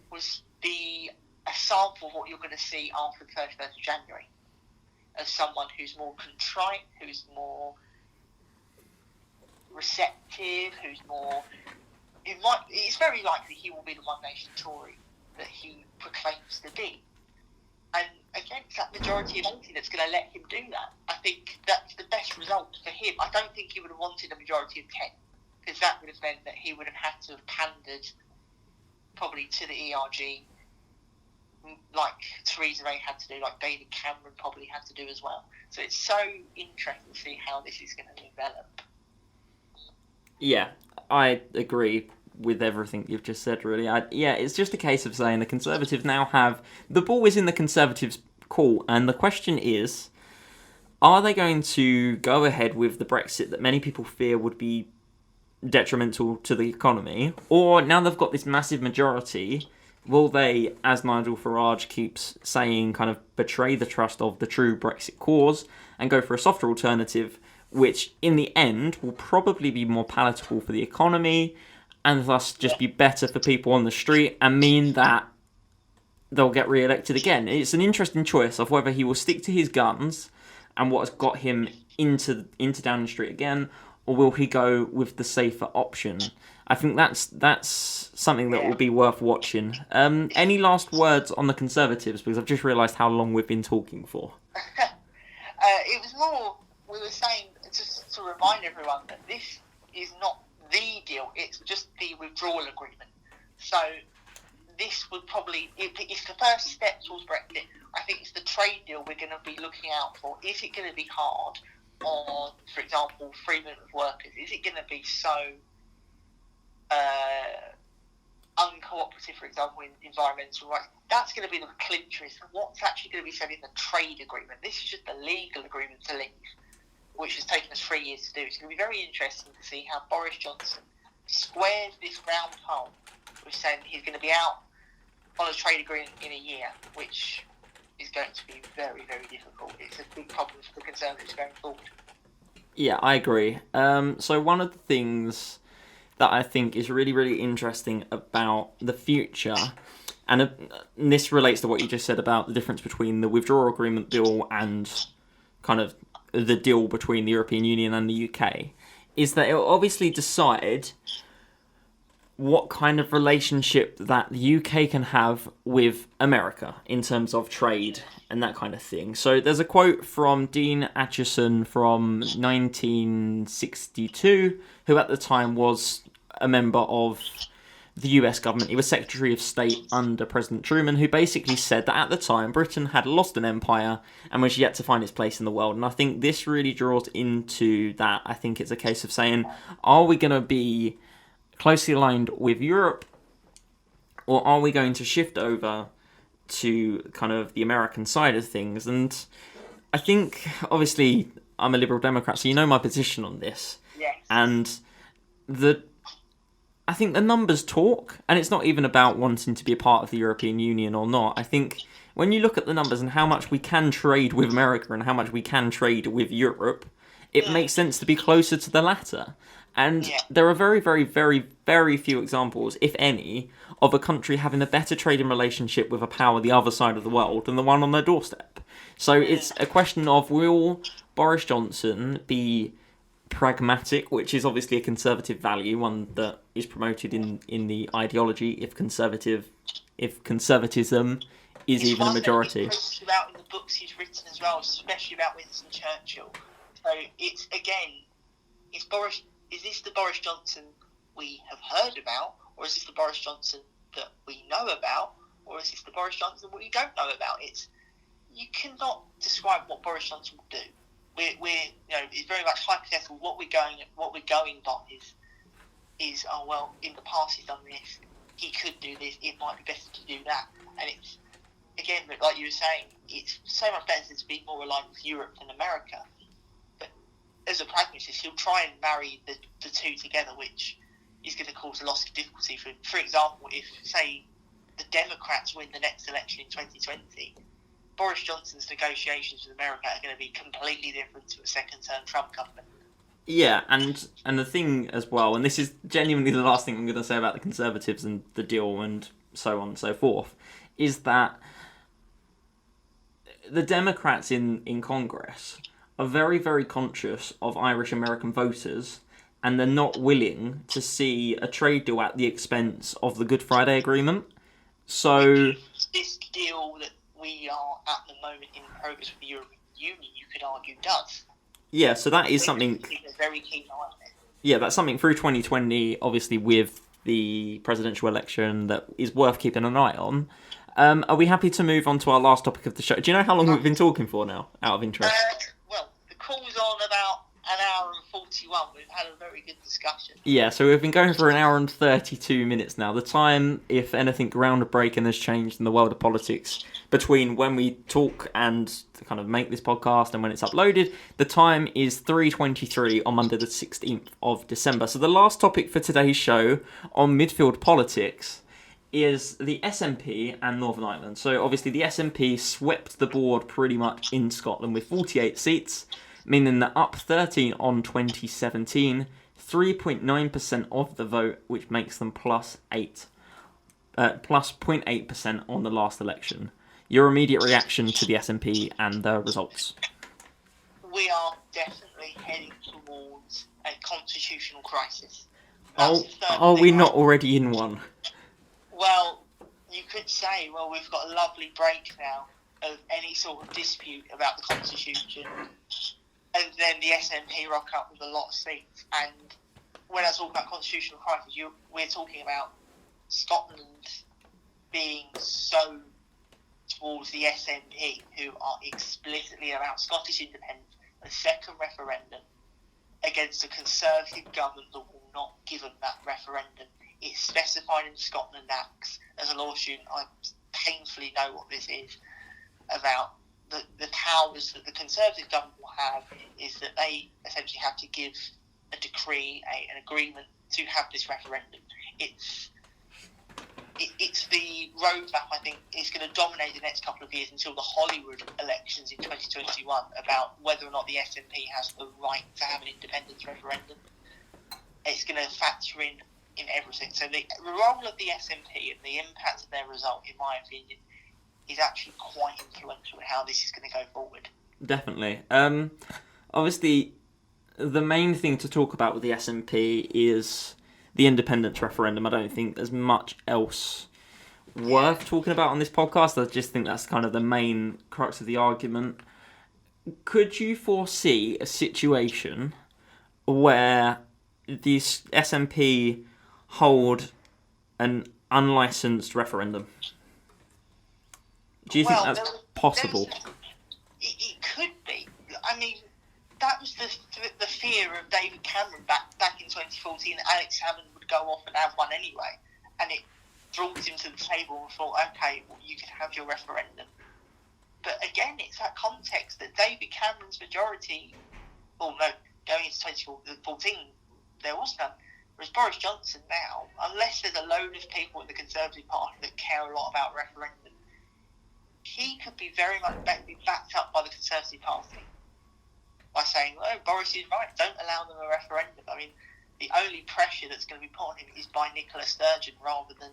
was a sample of what you're going to see after the 31st of January, as someone who's more contrite, who's more receptive, who's more... It's very likely he will be the one nation Tory that he proclaims to be. And again, it's that majority of 80 that's going to let him do that. I think that's the best result for him. I don't think he would have wanted a majority of 10, because that would have meant that he would have had to have pandered probably to the ERG, like Theresa May had to do, like David Cameron probably had to do as well. So it's so interesting to see how this is going to develop. Yeah, I agree with everything you've just said, really. It's just a case of saying the Conservatives now have... The ball is in the Conservatives' court, and the question is, are they going to go ahead with the Brexit that many people fear would be detrimental to the economy? Or, now they've got this massive majority, will they, as Nigel Farage keeps saying, kind of betray the trust of the true Brexit cause and go for a softer alternative, which in the end will probably be more palatable for the economy and thus just be better for people on the street and mean that they'll get re-elected again. It's an interesting choice of whether he will stick to his guns and what has got him into Downing Street again, or will he go with the safer option? I think that's something that will be worth watching. Any last words on the Conservatives? Because I've just realised how long we've been talking for. It was more, we were saying, just to remind everyone that this is not the deal, it's just the withdrawal agreement. So this would probably, it's the first step towards Brexit. I think it's the trade deal we're going to be looking out for. Is it going to be hard on, for example, free movement of workers? Is it going to be so uncooperative, for example, in environmental rights? That's going to be the clincher. Is what's actually going to be said in the trade agreement. This is just the legal agreement to leave, which has taken us 3 years to do. It's going to be very interesting to see how Boris Johnson squares this round hole with saying he's going to be out on a trade agreement in a year, which is going to be very, very difficult. It's a big problem for the Conservatives going forward. Yeah, I agree. So one of the things that I think is really, really interesting about the future, and this relates to what you just said about the difference between the withdrawal agreement deal and kind of the deal between the European Union and the UK, is that it will obviously decide what kind of relationship that the UK can have with America in terms of trade and that kind of thing. So there's a quote from Dean Acheson from 1962, who at the time was a member of the US government. He was Secretary of State under President Truman, who basically said that at the time Britain had lost an empire and was yet to find its place in the world. And I think this really draws into that. I think it's a case of saying, are we going to be closely aligned with Europe, or are we going to shift over to kind of the American side of things? And I think, obviously, I'm a Liberal Democrat, so you know my position on this. Yes. And I think the numbers talk, and it's not even about wanting to be a part of the European Union or not. I think when you look at the numbers and how much we can trade with America and how much we can trade with Europe, it makes sense to be closer to the latter. And there are very, very, very, very few examples, if any, of a country having a better trading relationship with a power the other side of the world than the one on their doorstep. So it's a question of, will Boris Johnson be pragmatic, which is obviously a conservative value, one that is promoted in the ideology, if conservatism is even a majority. It's about in the books he's written as well, especially about Winston Churchill. So it's, again, is this the Boris Johnson we have heard about, or is this the Boris Johnson that we know about, or is this the Boris Johnson we don't know about? You cannot describe what Boris Johnson will do. It's very much hypothetical. What we're going by is oh well, in the past he's done this, he could do this, it might be better to do that. And it's, again, like you were saying, it's so much better to be more aligned with Europe than America. As a pragmatist, he'll try and marry the two together, which is going to cause a lot of difficulty. For example, if, say, the Democrats win the next election in 2020, Boris Johnson's negotiations with America are going to be completely different to a second-term Trump government. Yeah, and the thing as well, and this is genuinely the last thing I'm going to say about the Conservatives and the deal and so on and so forth, is that the Democrats in Congress are very, very conscious of Irish American voters, and they're not willing to see a trade deal at the expense of the Good Friday Agreement. So this deal that we are at the moment in progress with the European Union, you could argue, does. Yeah, so that is something. A very keen eye on it. Yeah, that's something through 2020, obviously with the presidential election, that is worth keeping an eye on. Are we happy to move on to our last topic of the show? Do you know how long we've been talking for now, out of interest? Well, the call's on about an hour and 41. We've had a very good discussion. Yeah, so we've been going for an hour and 32 minutes now. The time, if anything, groundbreaking has changed in the world of politics between when we talk and kind of make this podcast and when it's uploaded. The time is 3:23 on Monday the 16th of December. So the last topic for today's show on Midfield Politics is the SNP and Northern Ireland. So obviously the SNP swept the board pretty much in Scotland with 48 seats, meaning they're up 13 on 2017, 3.9% of the vote, which makes them plus 0.8% on the last election. Your immediate reaction to the SNP and the results? We are definitely heading towards a constitutional crisis. Are we not already in one? Well, you could say, we've got a lovely break now of any sort of dispute about the Constitution, and then the SNP rock up with a lot of seats. And when I talk about constitutional crisis, we're talking about Scotland being so towards the SNP, who are explicitly about Scottish independence, a second referendum against a Conservative government that will not give them that referendum. It's specified in the Scotland Acts. As a law student, I painfully know what this is about. The powers that the Conservative government will have is that they essentially have to give a decree, an agreement to have this referendum. It's the roadmap, I think, is going to dominate the next couple of years until the Hollywood elections in 2021 about whether or not the SNP has the right to have an independence referendum. It's going to factor in everything. So the role of the SNP and the impact of their result, in my opinion, is actually quite influential in how this is going to go forward. Definitely. Obviously, the main thing to talk about with the SNP is the independence referendum. I don't think there's much else worth talking about on this podcast. I just think that's kind of the main crux of the argument. Could you foresee a situation where the SNP hold an unlicensed referendum? Do you think that's possible? It could be. I mean, that was the fear of David Cameron back in 2014. Alex Salmond would go off and have one anyway, and it brought him to the table and thought, okay, well, you can have your referendum. But again, it's that context that David Cameron's majority, going into 2014, there was none. Whereas Boris Johnson now, unless there's a load of people in the Conservative Party that care a lot about referendum, he could be very much be backed up by the Conservative Party by saying, oh, Boris is right, don't allow them a referendum. I mean, the only pressure that's going to be put on him is by Nicola Sturgeon rather than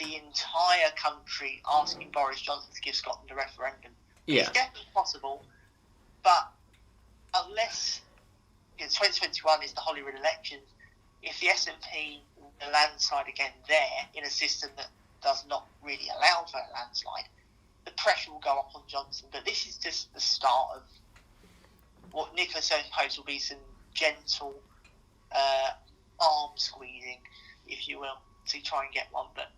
the entire country asking Boris Johnson to give Scotland a referendum. Yeah. It's definitely possible, but unless 2021 is the Holyrood elections, if the SNP landslide again there in a system that does not really allow for a landslide, the pressure will go up on Johnson. But this is just the start of what Nicola Sturgeon hopes will be some gentle arm squeezing, if you will, to try and get one. But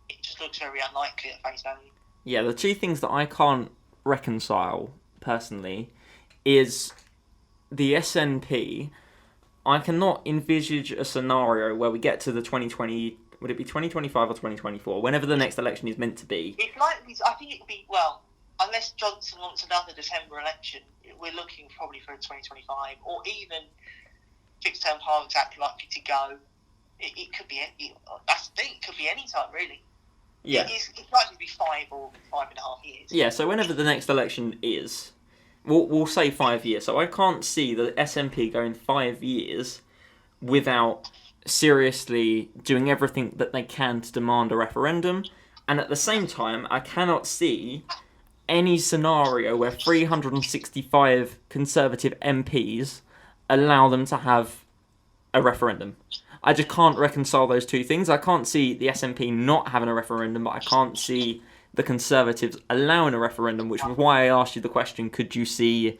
it just looks very unlikely at face value. Yeah, the two things that I can't reconcile personally is the SNP. I cannot envisage a scenario where we get to the 2020, would it be 2025 or 2024, whenever the next election is meant to be. It's likely, I think it would be, well, unless Johnson wants another December election, we're looking probably for 2025, or even fixed term Parliament Act likely to go. It could be, that's the thing, it could be any time really. Yeah. It's likely to be 5 or 5.5 years. Yeah, so whenever the next election is, we'll say 5 years. So I can't see the SNP going 5 years without seriously doing everything that they can to demand a referendum. And at the same time, I cannot see any scenario where 365 Conservative MPs allow them to have a referendum. I just can't reconcile those two things. I can't see the SNP not having a referendum, but I can't see the Conservatives allowing a referendum, which was why I asked you the question, could you see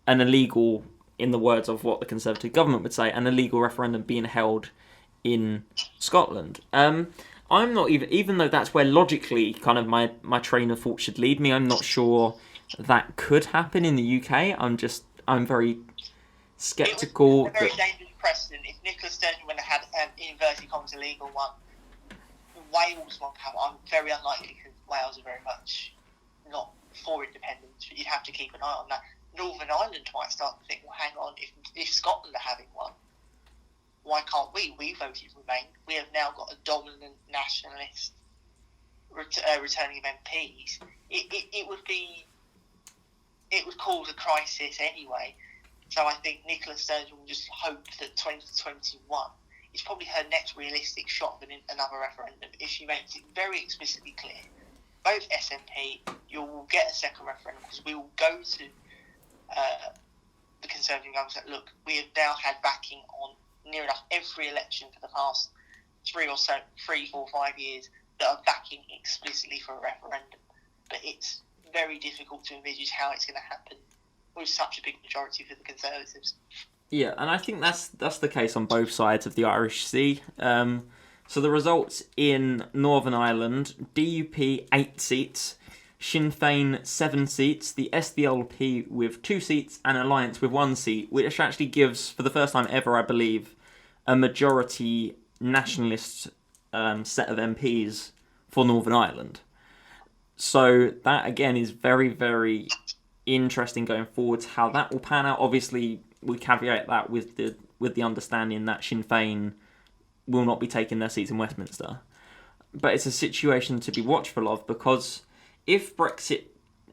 an illegal, in the words of what the Conservative government would say, an illegal referendum being held in Scotland? I'm not even though that's where logically kind of my train of thought should lead me, I'm not sure that could happen in the UK. I'm very sceptical. It's a very dangerous precedent. If Nicola Sturgeon would have had an inverted commas illegal one, Wales won't have. I'm very unlikely because Wales are very much not for independence, but you'd have to keep an eye on that. Northern Ireland might start to think, well, hang on, if Scotland are having one, why can't we? We voted Remain. We have now got a dominant nationalist returning of MPs. It would cause a crisis anyway. So I think Nicola Sturgeon will just hope that 2021 is probably her next realistic shot of another referendum if she makes it very explicitly clear. Both SNP, you will get a second referendum because we will go to the Conservative government and say, look, we have now had backing on near enough every election for the past 3, 4, 5 years that are backing explicitly for a referendum. But it's very difficult to envisage how it's going to happen with such a big majority for the Conservatives. Yeah, and I think that's the case on both sides of the Irish Sea. So the results in Northern Ireland, DUP 8 seats, Sinn Féin 7 seats, the SDLP with 2 seats, and Alliance with 1 seat, which actually gives, for the first time ever, I believe, a majority nationalist set of MPs for Northern Ireland. So that, again, is very, very interesting going forward, how that will pan out. Obviously, we caveat that with the understanding that Sinn Féin will not be taking their seats in Westminster. But it's a situation to be watchful of, because if Brexit...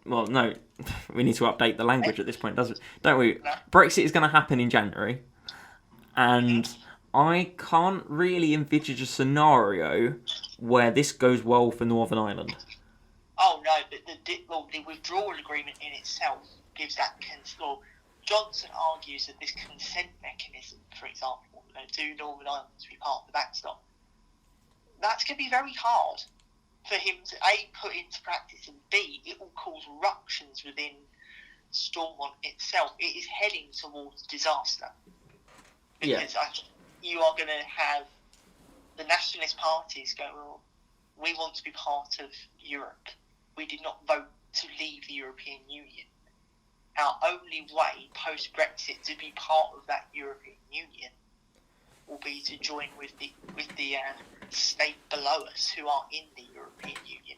Well, no, we need to update the language at this point, don't we? Brexit is going to happen in January, and I can't really envisage a scenario where this goes well for Northern Ireland. Oh no, but the withdrawal agreement in itself gives that... Johnson argues that this consent mechanism, for example, do Northern Ireland to be part of the backstop. That's going to be very hard for him to A, put into practice, and B, it will cause ructions within Stormont itself. It is heading towards disaster. Because you are going to have the nationalist parties go, well, we want to be part of Europe. We did not vote to leave the European Union. Our only way post-Brexit to be part of that European Union will be to join with the state below us who are in the European Union.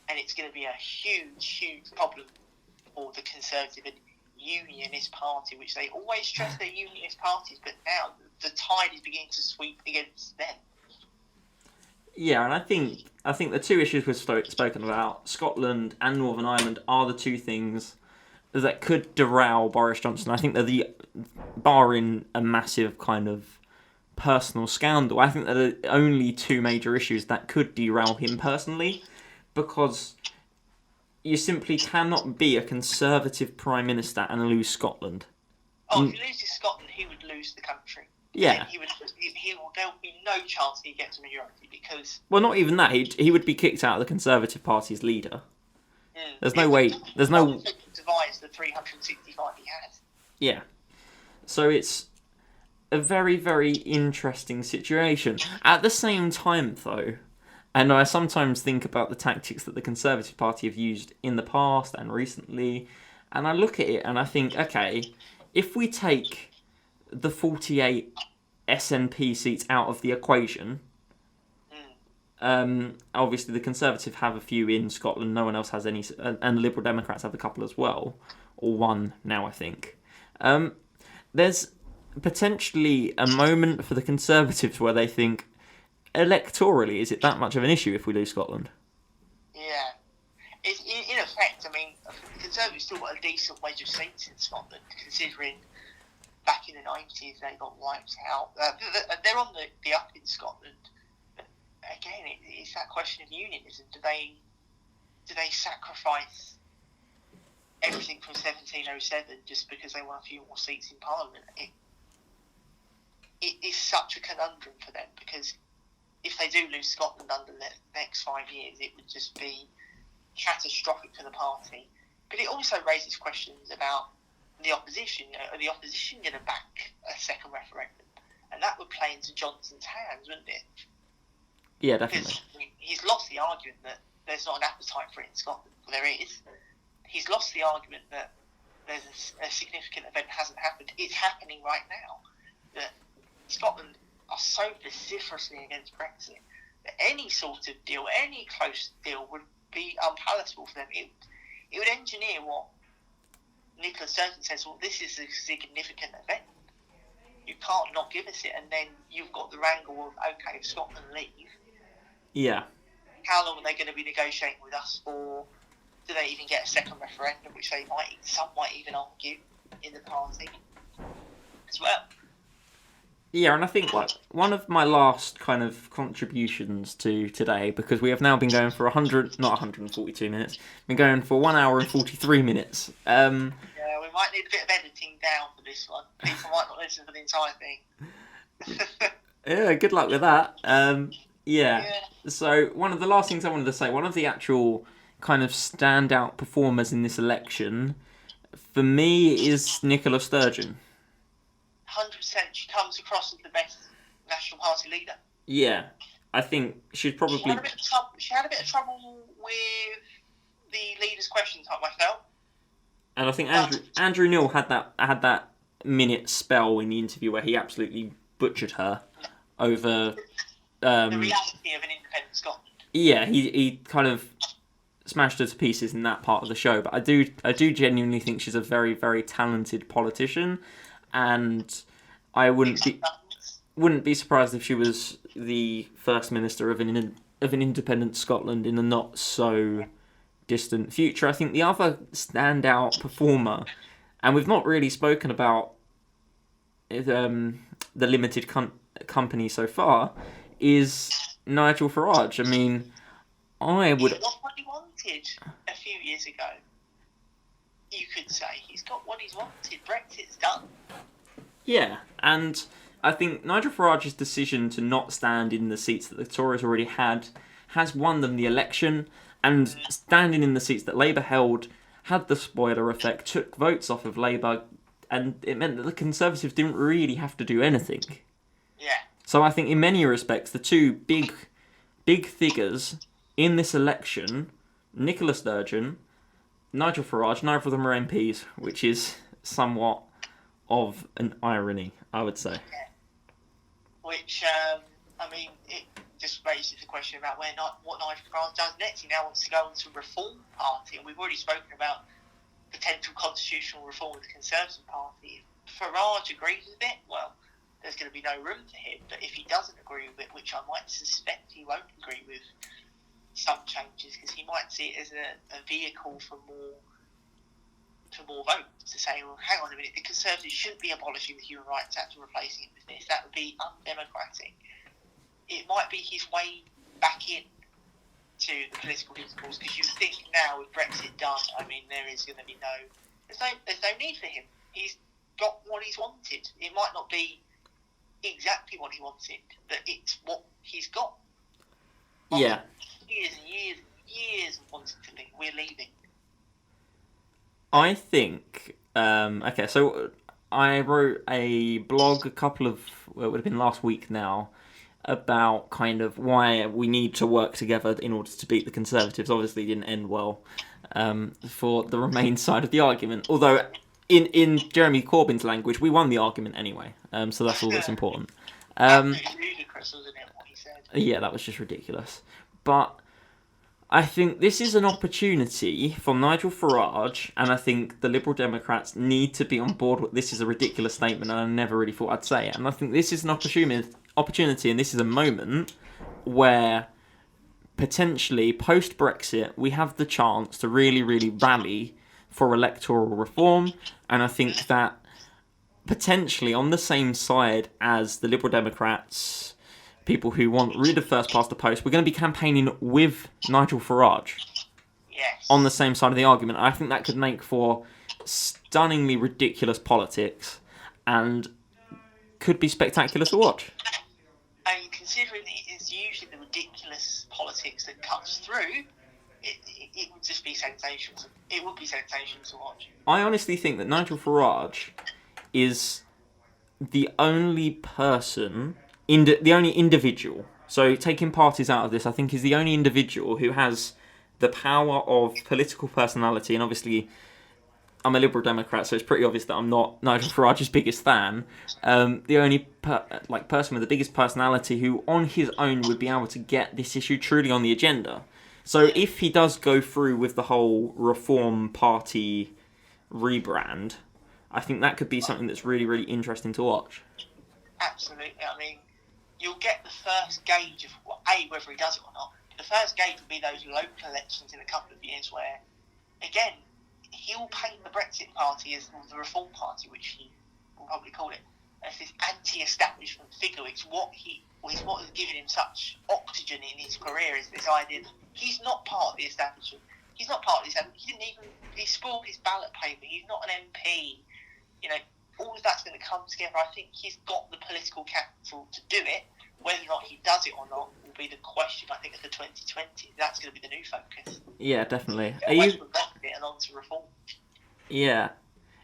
And it's going to be a huge problem for the Conservative and Unionist Party, which they always stress they're Unionist parties, but now the tide is beginning to sweep against them. Yeah, and I think the two issues we've spoken about, Scotland and Northern Ireland, are the two things that could derail Boris Johnson. I think they're barring a massive kind of personal scandal, I think they're the only two major issues that could derail him personally, because you simply cannot be a Conservative Prime Minister and lose Scotland. Oh, if he loses Scotland, he would lose the country. Yeah. There would be no chance he gets a majority because... Well, not even that. He would be kicked out of the Conservative Party's leader. There's no way... There's no... Devise the 365 he has. Yeah. So it's a very, very interesting situation. At the same time, though, and I sometimes think about the tactics that the Conservative Party have used in the past and recently, and I look at it and I think, okay, if we take the 48 SNP seats out of the equation, obviously the Conservative have a few in Scotland, no one else has any, and the Liberal Democrats have a couple as well, or one now, I think. There's potentially a moment for the Conservatives where they think, electorally, is it that much of an issue if we lose Scotland? Yeah. In effect, I mean, the Conservatives still got a decent wedge of seats in Scotland, considering back in the 90s they got wiped out. They're on the up in Scotland. But again, it's that question of unionism. Do they sacrifice everything from 1707 just because they want a few more seats in Parliament? It is such a conundrum for them, because if they do lose Scotland under the next 5 years, it would just be catastrophic for the party. But it also raises questions about the opposition. Are the opposition going to back a second referendum? And that would play into Johnson's hands, wouldn't it? Yeah, definitely. Because he's lost the argument that there's not an appetite for it in Scotland. Well, there is. He's lost the argument that there's a significant event hasn't happened. It's happening right now. That Scotland are so vociferously against Brexit that any sort of deal, any close deal, would be unpalatable for them. It would engineer what Nicola Sturgeon says, well, this is a significant event. You can't not give us it, and then you've got the wrangle of, okay, if Scotland leave, yeah, how long are they going to be negotiating with us for? Do they even get a second referendum, which some might even argue in the party as well? Yeah, and I think one of my last kind of contributions to today, because we have now been going for 142 minutes, been going for 1 hour and 43 minutes. Yeah, we might need a bit of editing down for this one. People might not listen for the entire thing. Yeah, good luck with that. Yeah. So one of the last things I wanted to say, one of the actual kind of standout performers in this election, for me, is Nicola Sturgeon. 100%, she comes across as the best National Party leader. Yeah, I think she's probably... She had a bit of trouble with the leaders' question time, I felt. And I think Andrew Neil had that minute spell in the interview where he absolutely butchered her over... the reality of an independent Scotland. Yeah, he kind of smashed her to pieces in that part of the show, but I do genuinely think she's a very, very talented politician. And I wouldn't be surprised if she was the first minister of an independent Scotland in a not so distant future. I think the other standout performer, and we've not really spoken about the limited company so far, is Nigel Farage. I mean, I would... He got what he wanted a few years ago. You could say he's got what he's wanted. Brexit's done. Yeah, and I think Nigel Farage's decision to not stand in the seats that the Tories already had has won them the election, and standing in the seats that Labour held had the spoiler effect, took votes off of Labour, and it meant that the Conservatives didn't really have to do anything. Yeah. So I think in many respects, the two big figures in this election, Nicola Sturgeon, Nigel Farage, neither of them are MPs, which is somewhat of an irony, I would say. Yeah. Which, it just raises the question about what Nigel Farage does next. He now wants to go into a Reform Party, and we've already spoken about potential constitutional reform of the Conservative Party. If Farage agrees with it, well, there's going to be no room for him. But if he doesn't agree with it, which I might suspect he won't agree with some changes, because he might see it as a vehicle for more votes, to say, well, hang on a minute, the Conservatives shouldn't be abolishing the Human Rights Act and replacing it with this. That would be undemocratic. It might be his way back in to the political discourse, because you think now with Brexit done, there is going to be there's no need for him. He's got what he's wanted. It might not be exactly what he wanted, but it's what he's got. Yeah. Years and years and years of wanting to leave. We're leaving. I think, so I wrote a blog it would have been last week now, about kind of why we need to work together in order to beat the Conservatives. Obviously, it didn't end well for the Remain side of the argument. Although, in Jeremy Corbyn's language, we won the argument anyway. So that's all that's important. Ludicrous, wasn't it, what he said? Yeah, that was just ridiculous. But I think this is an opportunity for Nigel Farage, and I think the Liberal Democrats need to be on board with this. Is a ridiculous statement, and I never really thought I'd say it. And I think this is an opportunity, and this is a moment where potentially post-Brexit we have the chance to really, really rally for electoral reform, and I think that potentially on the same side as the Liberal Democrats, people who want rid of first past the post, we're going to be campaigning with Nigel Farage. Yes. On the same side of the argument. I think that could make for stunningly ridiculous politics and could be spectacular to watch. And considering it is usually the ridiculous politics that cuts through, it would just be sensational. It would be sensational to watch. I honestly think that Nigel Farage is the only person, the only individual, so taking parties out of this, I think he's the only individual who has the power of political personality, and obviously I'm a Liberal Democrat, so it's pretty obvious that I'm not Nigel Farage's biggest fan. The only person with the biggest personality who, on his own, would be able to get this issue truly on the agenda. So if he does go through with the whole Reform Party rebrand, I think that could be something that's really, really interesting to watch. Absolutely. You'll get the first gauge of whether he does it or not. The first gauge will be those local elections in a couple of years where, again, he'll paint the Brexit Party as the Reform Party, which he will probably call it, as this anti-establishment figure. It's what has given him such oxygen in his career, is this idea that he's not part of the establishment. He's not part of the establishment. He spoiled his ballot paper. He's not an MP. All of that's going to come together. I think he's got the political capital to do it. Whether or not he does it or not will be the question, I think, of the 2020. That's going to be the new focus. Yeah, definitely. Away from Brexit and on to reform. Yeah,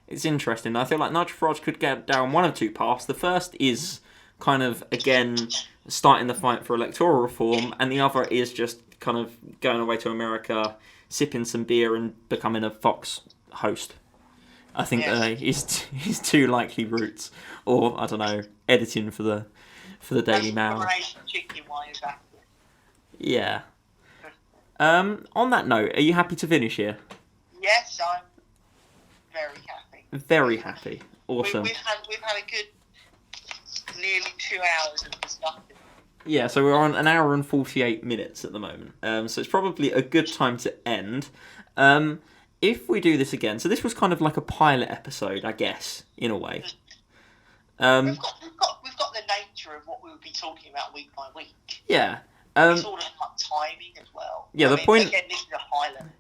it's interesting. I feel like Nigel Farage could get down one of two paths. The first is kind of, again, starting the fight for electoral reform, and the other is just kind of going away to America, sipping some beer and becoming a Fox host. I think his two likely routes, or I don't know, editing for the Daily Mail. Yeah. On that note, are you happy to finish here? Yes, I'm very happy. Very happy. Awesome. We've had a good nearly 2 hours of discussion. Yeah, so we're on 1 hour and 48 minutes at the moment. So it's probably a good time to end. If we do this again, so this was kind of like a pilot episode, I guess, in a way. We've got the nature of what we would be talking about week by week. Yeah. It's all about timing as well. Yeah, point. Again, this is a highlight.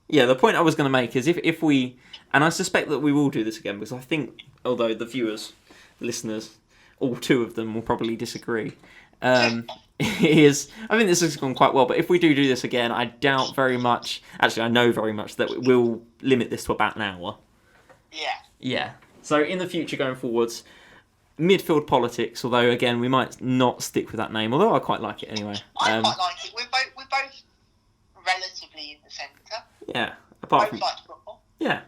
Yeah, the point I was going to make is if we, and I suspect that we will do this again, because I think, although the viewers, the listeners, all two of them will probably disagree. I think this has gone quite well, but if we do this again, I doubt very much, actually I know very much, that we'll limit this to about an hour. Yeah. Yeah. So in the future going forwards, Midfield Politics, although again we might not stick with that name, although I quite like it anyway. I quite like it. We're both relatively in the centre. Yeah. Apart from like football. Yeah.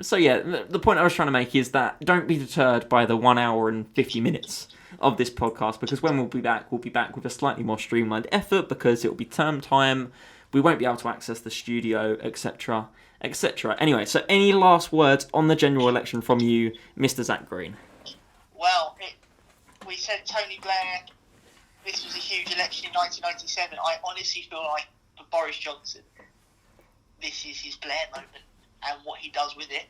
So yeah, the point I was trying to make is that don't be deterred by the 1 hour and 50 minutes of this podcast, because when we'll be back with a slightly more streamlined effort, because it will be term time, we won't be able to access the studio, etc., etc. Anyway, so any last words on the general election from you, Mr. Zach Green? Well, we said Tony Blair, this was a huge election in 1997. I honestly feel like for Boris Johnson, this is his Blair moment, and what he does with it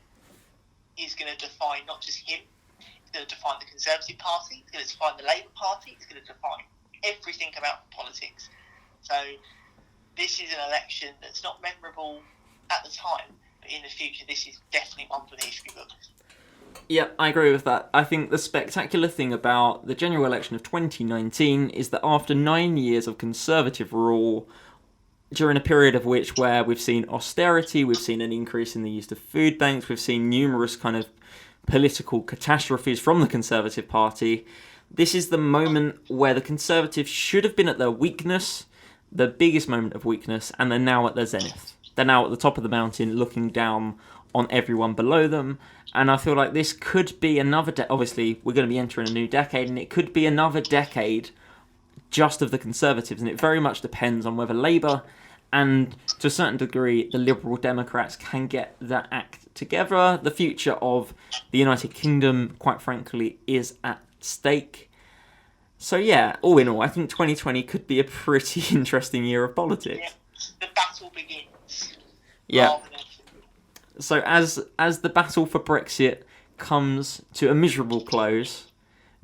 is going to define not just him, it's going to define the Conservative Party, it's going to define the Labour Party, it's going to define everything about politics. So this is an election that's not memorable at the time, but in the future this is definitely one for the history books. Yeah, I agree with that. I think the spectacular thing about the general election of 2019 is that after 9 years of Conservative rule, during a period of where we've seen austerity, we've seen an increase in the use of food banks, we've seen numerous kind of political catastrophes from the Conservative Party, this is the moment where the Conservatives should have been at their weakness, the biggest moment of weakness, and they're now at their zenith. They're now at the top of the mountain looking down on everyone below them, and I feel like this could be another obviously we're going to be entering a new decade, and it could be another decade just of the Conservatives, and it very much depends on whether Labour and to a certain degree the Liberal Democrats can get that act together. The future of the United Kingdom, quite frankly, is at stake. So yeah, all in all, I think 2020 could be a pretty interesting year of politics. Yeah, the battle begins. Yeah. So as the battle for Brexit comes to a miserable close,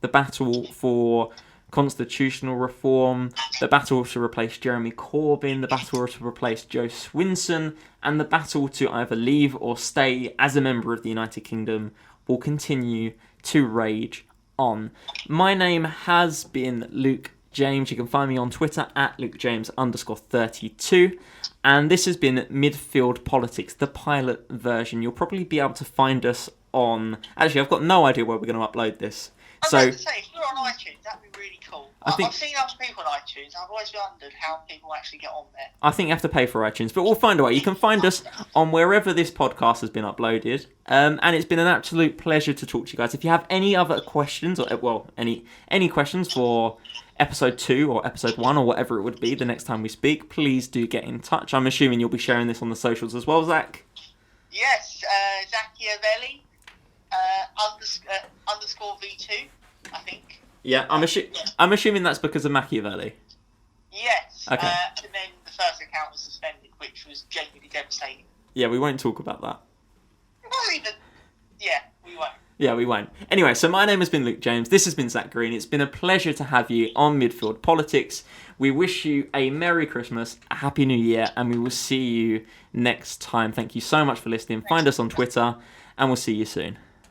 the battle for constitutional reform, the battle to replace Jeremy Corbyn, the battle to replace Jo Swinson, and the battle to either leave or stay as a member of the United Kingdom will continue to rage on. My name has been Luke James. You can find me on Twitter at LukeJames_32. And this has been Midfield Politics, the pilot version. You'll probably be able to find us on... Actually, I've got no idea where we're going to upload this. I was about to say, if you're on iTunes, that'd be really cool. I've seen other people on iTunes. I've always wondered how people actually get on there. I think you have to pay for iTunes, but we'll find a way. You can find us on wherever this podcast has been uploaded. And it's been an absolute pleasure to talk to you guys. If you have any other questions, or any questions for episode 2 or episode 1 or whatever it would be the next time we speak, please do get in touch. I'm assuming you'll be sharing this on the socials as well, Zach? Yes, Zacchiavelli, underscore V2, I think. Yeah, I'm assuming that's because of Machiavelli. Yes. Okay. And then the first account was suspended, which was genuinely devastating. Yeah, we won't talk about that. It wasn't even... Yeah, we won't. Yeah, we won't. Anyway, so my name has been Luke James. This has been Zach Green. It's been a pleasure to have you on Midfield Politics. We wish you a Merry Christmas, a Happy New Year, and we will see you next time. Thank you so much for listening. Find us on Twitter, and we'll see you soon.